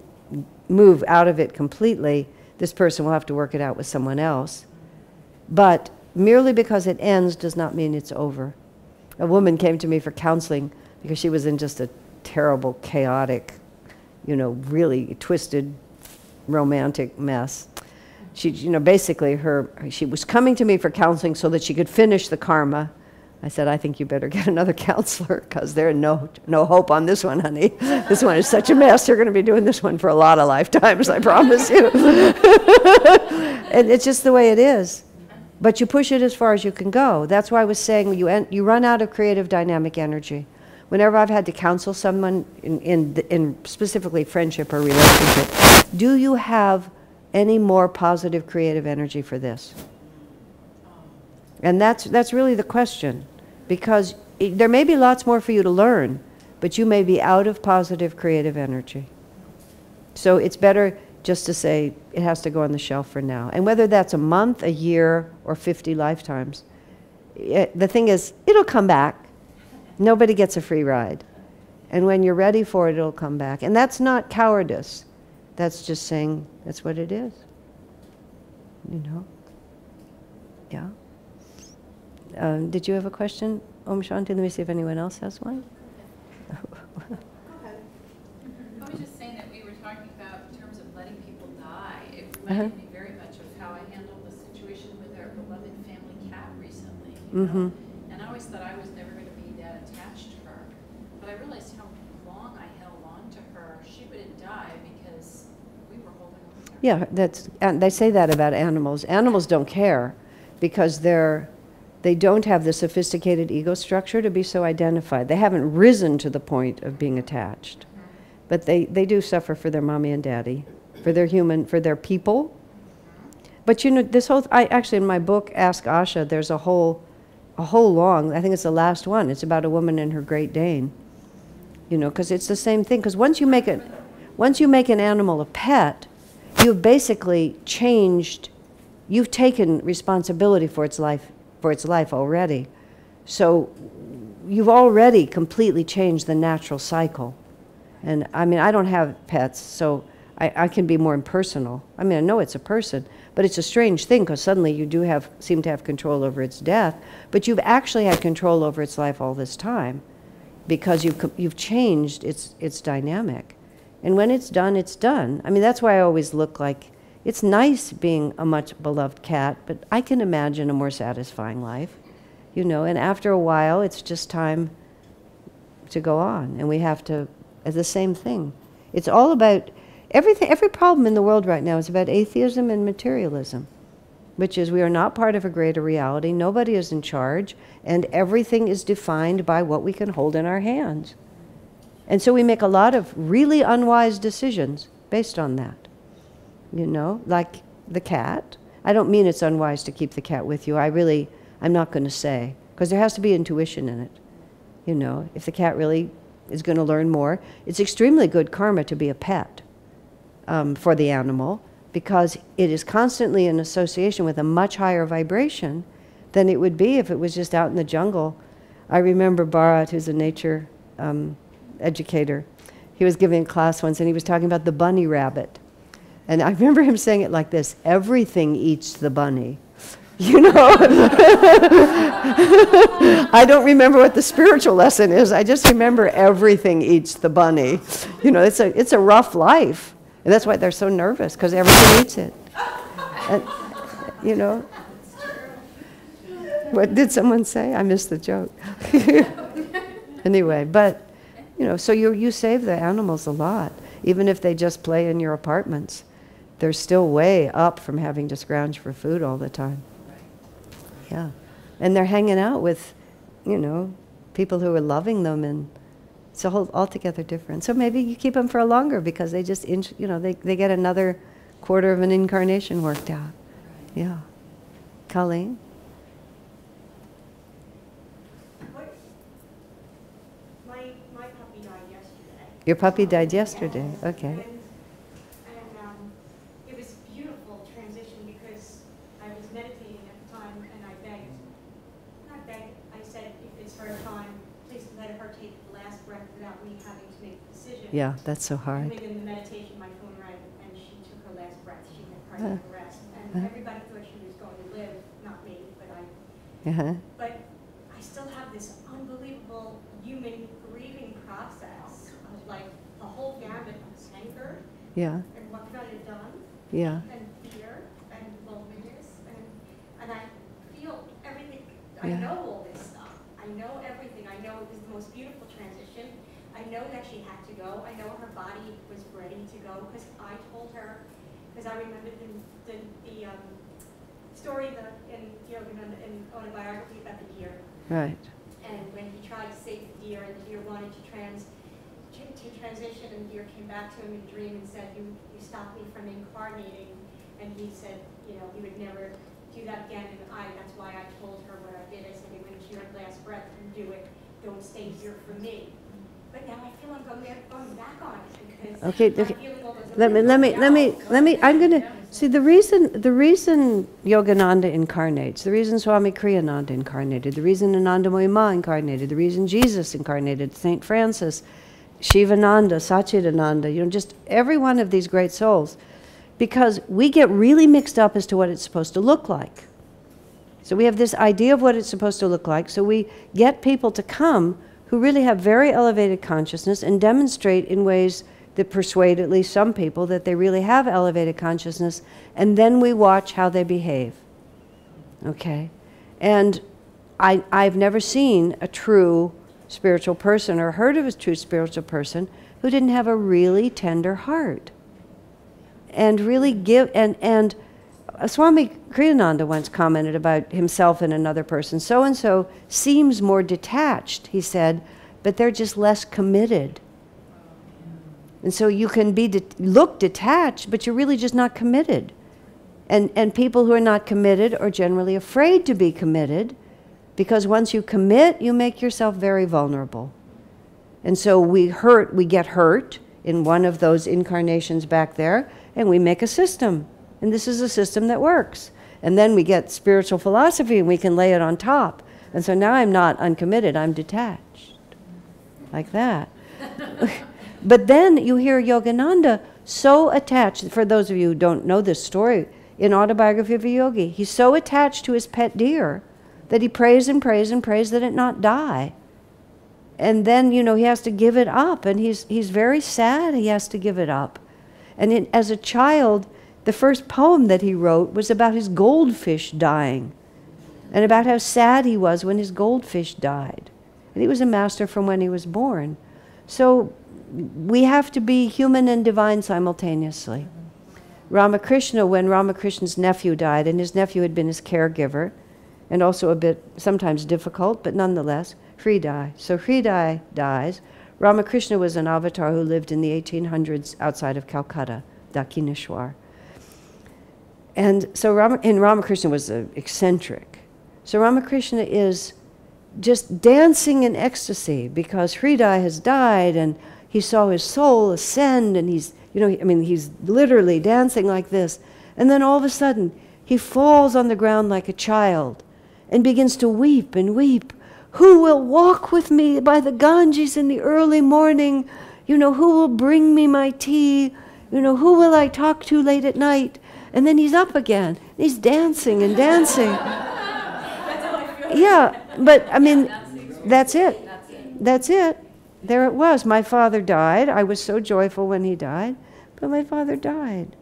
move out of it completely, this person will have to work it out with someone else. But merely because it ends does not mean it's over. A woman came to me for counseling because she was in just a terrible, chaotic, really twisted, romantic mess. She, basically she was coming to me for counseling so that she could finish the karma. I said, I think you better get another counselor, because there's no hope on this one, honey. This one is such a mess. You're going to be doing this one for a lot of lifetimes, I promise you. And it's just the way it is. But you push it as far as you can go. That's why I was saying you run out of creative dynamic energy. Whenever I've had to counsel someone in specifically friendship or relationship, do you have any more positive creative energy for this? And that's really the question, because there may be lots more for you to learn, but you may be out of positive creative energy. So it's better just to say it has to go on the shelf for now. And whether that's a month, a year, or 50 lifetimes, the thing is, it'll come back. Nobody gets a free ride. And when you're ready for it, it'll come back. And that's not cowardice. That's just saying that's what it is. Yeah. Did you have a question, Om Shanti? Let me see if anyone else has one. I was just saying that we were talking about in terms of letting people die. It reminded me very much of how I handled the situation with our beloved family cat recently. Mm-hmm. And I always thought I was never going to be that attached to her. But I realized how long I held on to her. She wouldn't die because we were holding on to her. Yeah, and they say that about animals. Animals don't care because they don't have the sophisticated ego structure to be so identified. They haven't risen to the point of being attached. But they do suffer for their mommy and daddy, for their people. But this whole, actually in my book, Ask Asha, there's a whole long, I think it's the last one, it's about a woman and her Great Dane. Because it's the same thing. Because once you make an animal a pet, you've basically changed, you've taken responsibility for its life already. So you've already completely changed the natural cycle. And I mean, I don't have pets, so I can be more impersonal. I mean, I know it's a person, but it's a strange thing because suddenly you seem to have control over its death, but you've actually had control over its life all this time because you've changed its dynamic. And when it's done, it's done. I mean, that's why I always look like, it's nice being a much beloved cat, but I can imagine a more satisfying life, and after a while, it's just time to go on, and we have to, the same thing. It's all about, every problem in the world right now is about atheism and materialism, which is we are not part of a greater reality, nobody is in charge, and everything is defined by what we can hold in our hands. And so we make a lot of really unwise decisions based on that. Like the cat. I don't mean it's unwise to keep the cat with you. I'm not going to say, because there has to be intuition in it. If the cat really is going to learn more, it's extremely good karma to be a pet for the animal, because it is constantly in association with a much higher vibration than it would be if it was just out in the jungle. I remember Bharat, who's a nature educator, he was giving a class once and he was talking about the bunny rabbit. And I remember him saying it like this: everything eats the bunny. I don't remember what the spiritual lesson is. I just remember everything eats the bunny. It's a rough life. And that's why they're so nervous, because everything eats it. And, what did someone say? I missed the joke. Anyway, but, so you save the animals a lot. Even if they just play in your apartments, they're still way up from having to scrounge for food all the time. Yeah. And they're hanging out with you know, people who are loving them, and it's a whole altogether different. So maybe you keep them for longer because they just, you know, they get another quarter of an incarnation worked out. Yeah. Colleen? My puppy died yesterday. Your puppy died yesterday. Okay. And it was a beautiful transition because I was meditating at the time and I said, if it's her time, please let her take the last breath without me having to make the decision. Yeah, that's so hard. And within the meditation, my phone rang and she took her last breath. She had cardiac arrest. And everybody thought she was going to live, not me, but But I still have this unbelievable human grieving process of like the whole gamut of anger. Yeah. And what could I have done? Yeah. And fear and loneliness and I feel everything. I Yeah. know all this stuff. I know everything. I know it was the most beautiful transition. I know that she had to go. I know her body was ready to go because I told her, because I remember the story in autobiography about the deer. Right. And when he tried to save the deer, and the deer wanted to transition, and the deer came back to him in a dream and said, "You stopped me from incarnating." And he said, you know, he would never do that again. And that's why I told her what I did. I said, when it's your last breath, you do it. Don't stay here for me. But now I feel I'm going back on it because Okay. I'm feeling all those Let me. I'm gonna see the reason Yogananda incarnates, the reason Swami Kriyananda incarnated, the reason Anandamoyi Ma incarnated, the reason Jesus incarnated, Saint Francis, Shivananda, Satchidananda, you know, just every one of these great souls, because we get really mixed up as to what it's supposed to look like. So we have this idea of what it's supposed to look like. So we get people to come who really have very elevated consciousness and demonstrate in ways that persuade at least some people that they really have elevated consciousness, and then we watch how they behave. Okay? And I've never seen a true spiritual person or heard of a true spiritual person who didn't have a really tender heart. And really give, and Swami Kriyananda once commented about himself and another person, so-and-so seems more detached, he said, but they're just less committed. And so you can look detached, but you're really just not committed. And people who are not committed are generally afraid to be committed, because once you commit, you make yourself very vulnerable. And so we get hurt in one of those incarnations back there, and we make a system. And this is a system that works. And then we get spiritual philosophy, and we can lay it on top. And so now I'm not uncommitted, I'm detached. Like that. But then you hear Yogananda so attached, for those of you who don't know this story, in Autobiography of a Yogi, he's so attached to his pet deer that he prays and prays and prays that it not die. And then, you know, he has to give it up, and he's very sad he has to give it up. And as a child, the first poem that he wrote was about his goldfish dying, and about how sad he was when his goldfish died. And he was a master from when he was born. So we have to be human and divine simultaneously. Ramakrishna, when Ramakrishna's nephew died, and his nephew had been his caregiver, and also a bit sometimes difficult, but nonetheless, Hridai. So Hridai dies. Ramakrishna was an avatar who lived in the 1800s outside of Calcutta, Dakshineshwar. And so Ramakrishna was eccentric. So Ramakrishna is just dancing in ecstasy because Hridai has died, and he saw his soul ascend, and he's, you know, I mean, he's literally dancing like this. And then all of a sudden, he falls on the ground like a child and begins to weep and weep. Who will walk with me by the Ganges in the early morning? You know, who will bring me my tea? You know, who will I talk to late at night? And then he's up again. He's dancing and dancing. Yeah, but I mean, that's it. That's it. There it was. My father died. I was so joyful when he died, but my father died.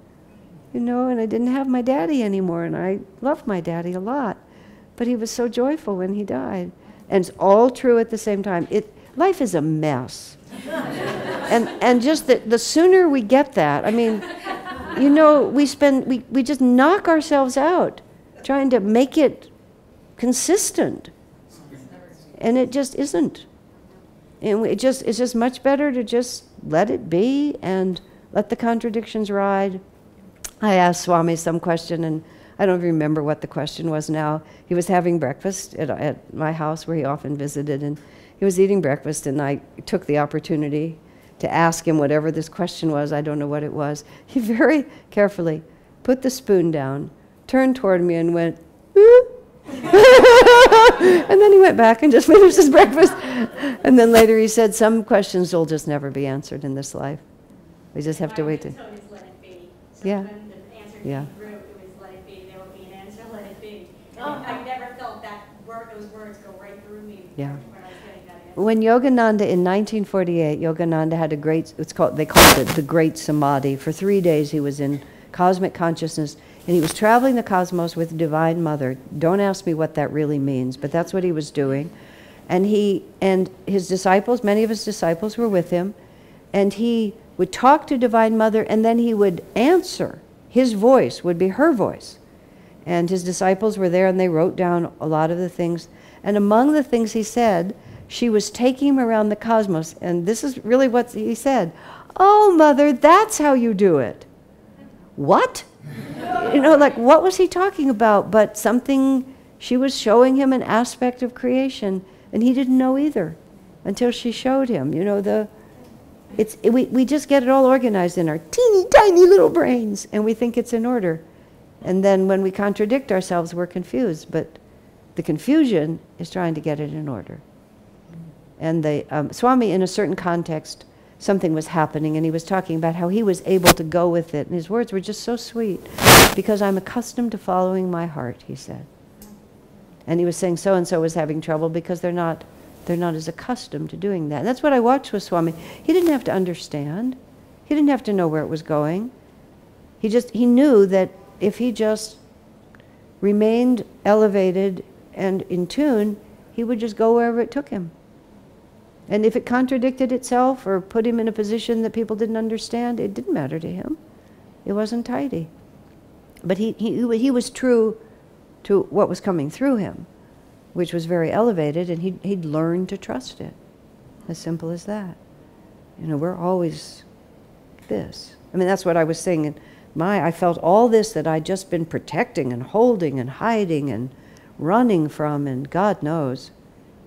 You know, and I didn't have my daddy anymore, and I loved my daddy a lot. But he was so joyful when he died. And it's all true at the same time. Life is a mess. And just the sooner we get that, I mean, you know, we just knock ourselves out trying to make it consistent. And it just isn't. And it's just much better to just let it be and let the contradictions ride. I asked Swami some question, and I don't remember what the question was now. He was having breakfast at my house where he often visited, and he was eating breakfast, and I took the opportunity to ask him whatever this question was. I don't know what it was. He very carefully put the spoon down, turned toward me, and went, and then he went back and just finished his breakfast. And then later he said, some questions will just never be answered in this life. We just have to wait to... So just let it be. So Yeah. when the answer Yeah. came through, it was let it be. There will be an answer, let it be. I never felt that those words go right through me Yeah. when I was getting that answer. When Yogananda, in 1948, Yogananda had a great, they called it the Great Samadhi. For 3 days he was in cosmic consciousness, and he was traveling the cosmos with Divine Mother. Don't ask me what that really means, but that's what he was doing. And his disciples, many of his disciples were with him, and he would talk to Divine Mother, and then he would answer. His voice would be her voice. And his disciples were there, and they wrote down a lot of the things. And among the things he said, she was taking him around the cosmos, and this is really what he said. Oh, Mother, that's how you do it. What? You know, like, what was he talking about? But something, she was showing him an aspect of creation, and he didn't know either until she showed him. You know, we just get it all organized in our teeny tiny little brains, and we think it's in order. And then when we contradict ourselves, we're confused. But the confusion is trying to get it in order. And the Swami, in a certain context, something was happening, and he was talking about how he was able to go with it. And his words were just so sweet. Because I'm accustomed to following my heart, he said. And he was saying so-and-so was having trouble because they're not as accustomed to doing that. And that's what I watched with Swami. He didn't have to understand. He didn't have to know where it was going. He knew that if he just remained elevated and in tune, he would just go wherever it took him. And if it contradicted itself or put him in a position that people didn't understand, it didn't matter to him. It wasn't tidy. But he was true to what was coming through him, which was very elevated, and he'd learned to trust it. As simple as that. You know, we're always this. I mean, that's what I was saying. I felt all this that I'd just been protecting and holding and hiding and running from, and God knows.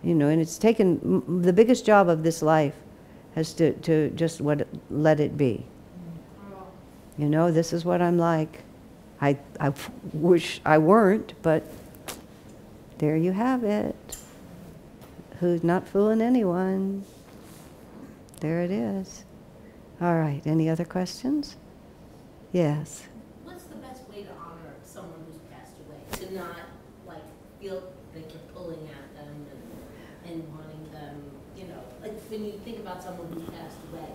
You know, and it's taken, the biggest job of this life has to just let it be. You know, this is what I'm like. I wish I weren't, but there you have it. Who's not fooling anyone? There it is. All right, any other questions? Yes. What's the best way to honor someone who's passed away? To not, like, feel like you're pulling at them and wanting them, you know, like when you think about someone who's passed away.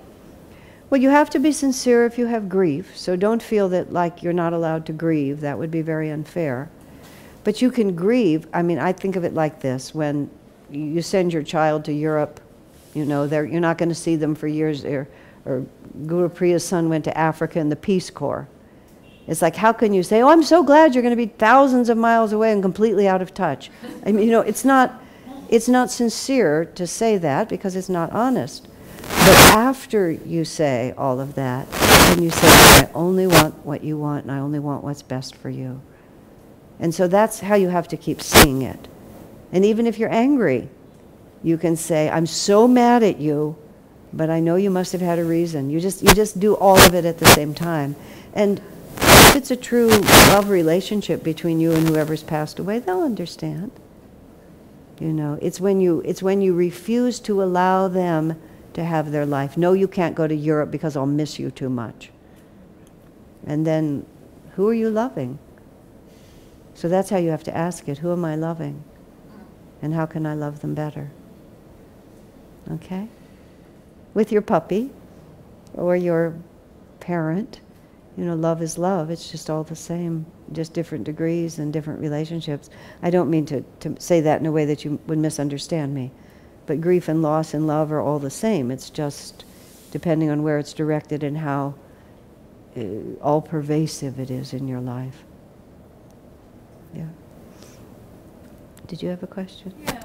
Well, you have to be sincere if you have grief, so don't feel that like you're not allowed to grieve. That would be very unfair. But you can grieve. I mean, I think of it like this. When you send your child to Europe, you know, you're not going to see them for years. Or Guru Priya's son went to Africa in the Peace Corps. It's like, how can you say, oh, I'm so glad you're going to be thousands of miles away and completely out of touch? I mean, you know, it's not sincere to say that because it's not honest. But after you say all of that, then you say, I only want what you want, and I only want what's best for you. And so that's how you have to keep seeing it. And even if you're angry, you can say, I'm so mad at you, but I know you must have had a reason. You just do all of it at the same time. And if it's a true love relationship between you and whoever's passed away, they'll understand. You know, it's when you refuse to allow them to have their life. No, you can't go to Europe because I'll miss you too much. And then, who are you loving? So that's how you have to ask it. Who am I loving? And how can I love them better? Okay? With your puppy or your parent, you know, love is love. It's just all the same, just different degrees and different relationships. I don't mean to say that in a way that you would misunderstand me. But grief and loss and love are all the same. It's just depending on where it's directed and how all-pervasive it is in your life. Yeah. Did you have a question? Yeah.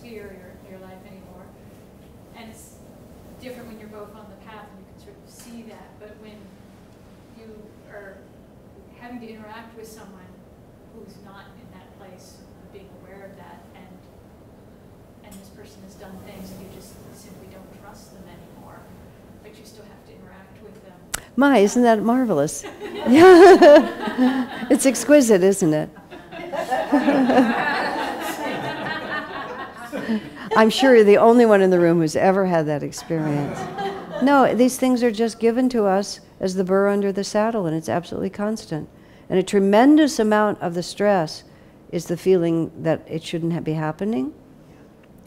dear your life anymore. And it's different when you're both on the path and you can sort of see that. But when you are having to interact with someone who's not in that place of being aware of that, and this person has done things and you just simply don't trust them anymore, but you still have to interact with them. My, isn't that marvelous? Yeah. It's exquisite, isn't it? I'm sure you're the only one in the room who's ever had that experience. No, these things are just given to us as the burr under the saddle, and it's absolutely constant. And a tremendous amount of the stress is the feeling that it shouldn't be happening,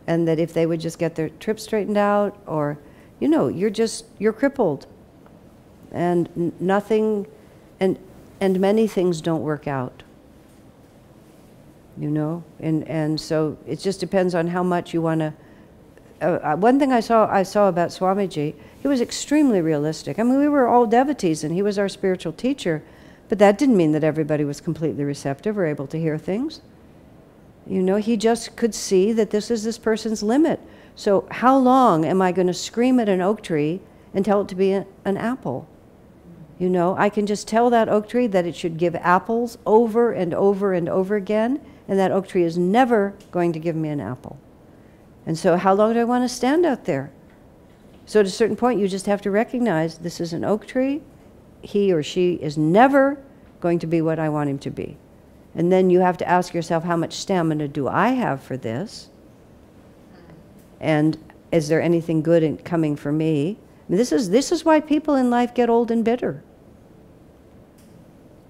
and that if they would just get their trip straightened out, or, you know, you're crippled, and nothing, and many things don't work out. You know, and so it just depends on how much you want to. One thing I saw about Swamiji, he was extremely realistic. I mean, we were all devotees, and he was our spiritual teacher, but that didn't mean that everybody was completely receptive or able to hear things. You know, he just could see that this is this person's limit. So how long am I going to scream at an oak tree and tell it to be an apple? You know, I can just tell that oak tree that it should give apples over and over and over again, and that oak tree is never going to give me an apple. And so how long do I want to stand out there? So at a certain point, you just have to recognize this is an oak tree. He or she is never going to be what I want him to be. And then you have to ask yourself, how much stamina do I have for this? And is there anything good coming for me? I mean, this is why people in life get old and bitter.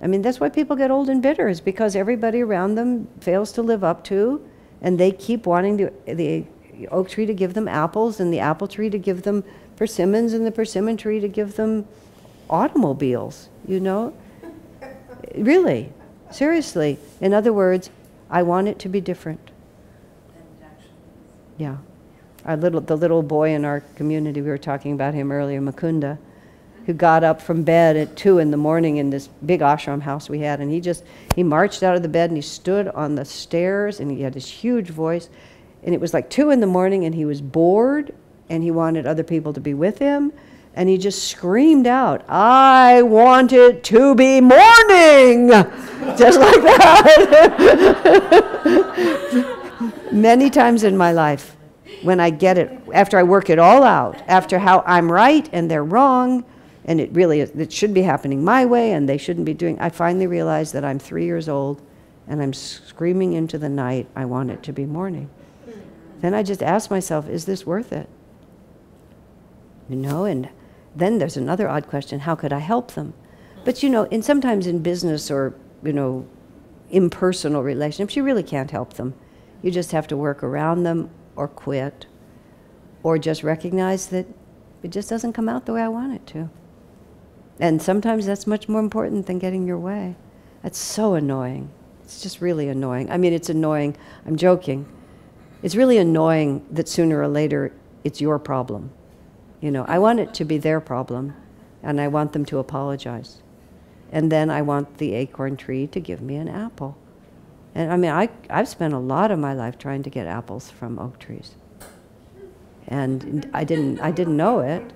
I mean, that's why people get old and bitter, is because everybody around them fails to live up to, and they keep wanting the oak tree to give them apples, and the apple tree to give them persimmons, and the persimmon tree to give them automobiles, you know? Really, seriously. In other words, I want it to be different. Yeah. The little boy in our community, we were talking about him earlier, Mukunda, who got up from bed at 2 in the morning in this big ashram house we had, and he marched out of the bed and he stood on the stairs, and he had this huge voice, and it was like 2 in the morning, and he was bored and he wanted other people to be with him, and he just screamed out, "I want it to be morning!" Just like that. Many times in my life, when I get it, after I work it all out, after how I'm right and they're wrong, and it should be happening my way, and they shouldn't be doing, I finally realize that I'm 3 years old, and I'm screaming into the night, I want it to be morning. Then I just ask myself, is this worth it? You know, and then there's another odd question, how could I help them? But you know, sometimes in business or, you know, impersonal relationships, you really can't help them. You just have to work around them, or quit, or just recognize that it just doesn't come out the way I want it to. And sometimes that's much more important than getting your way. That's so annoying. It's just really annoying. I mean, it's annoying. I'm joking. It's really annoying that sooner or later it's your problem. You know, I want it to be their problem, and I want them to apologize. And then I want the acorn tree to give me an apple. And I mean, I've spent a lot of my life trying to get apples from oak trees. And I didn't know it.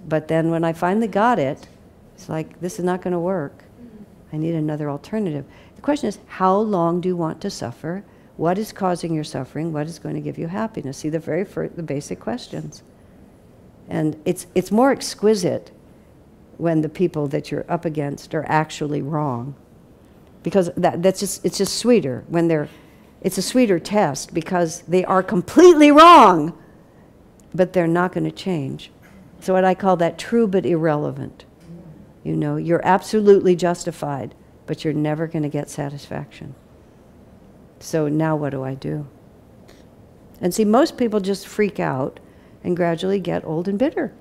But then when I finally got it, it's like, this is not going to work. I need another alternative. The question is, how long do you want to suffer? What is causing your suffering? What is going to give you happiness? See, the basic questions. And it's more exquisite when the people that you're up against are actually wrong. Because it's just sweeter when it's a sweeter test because they are completely wrong, but they're not going to change. So what I call that true but irrelevant. You know, you're absolutely justified, but you're never going to get satisfaction. So now what do I do? And see, most people just freak out and gradually get old and bitter.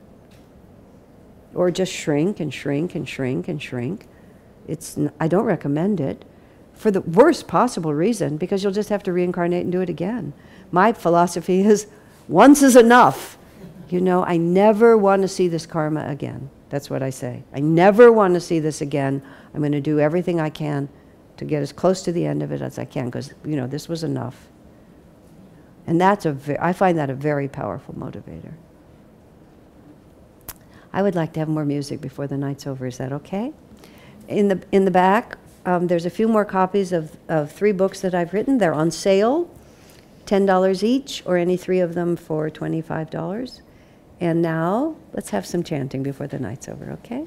Or just shrink and shrink and shrink and shrink. I don't recommend it for the worst possible reason, because you'll just have to reincarnate and do it again. My philosophy is, once is enough. You know, I never want to see this karma again. That's what I say. I never want to see this again. I'm going to do everything I can to get as close to the end of it as I can, because, you know, this was enough. And that's I find that a very powerful motivator. I would like to have more music before the night's over. Is that okay? In the back, there's a few more copies of 3 books that I've written. They're on sale, $10 each, or any 3 of them for $25. And now, let's have some chanting before the night's over, okay?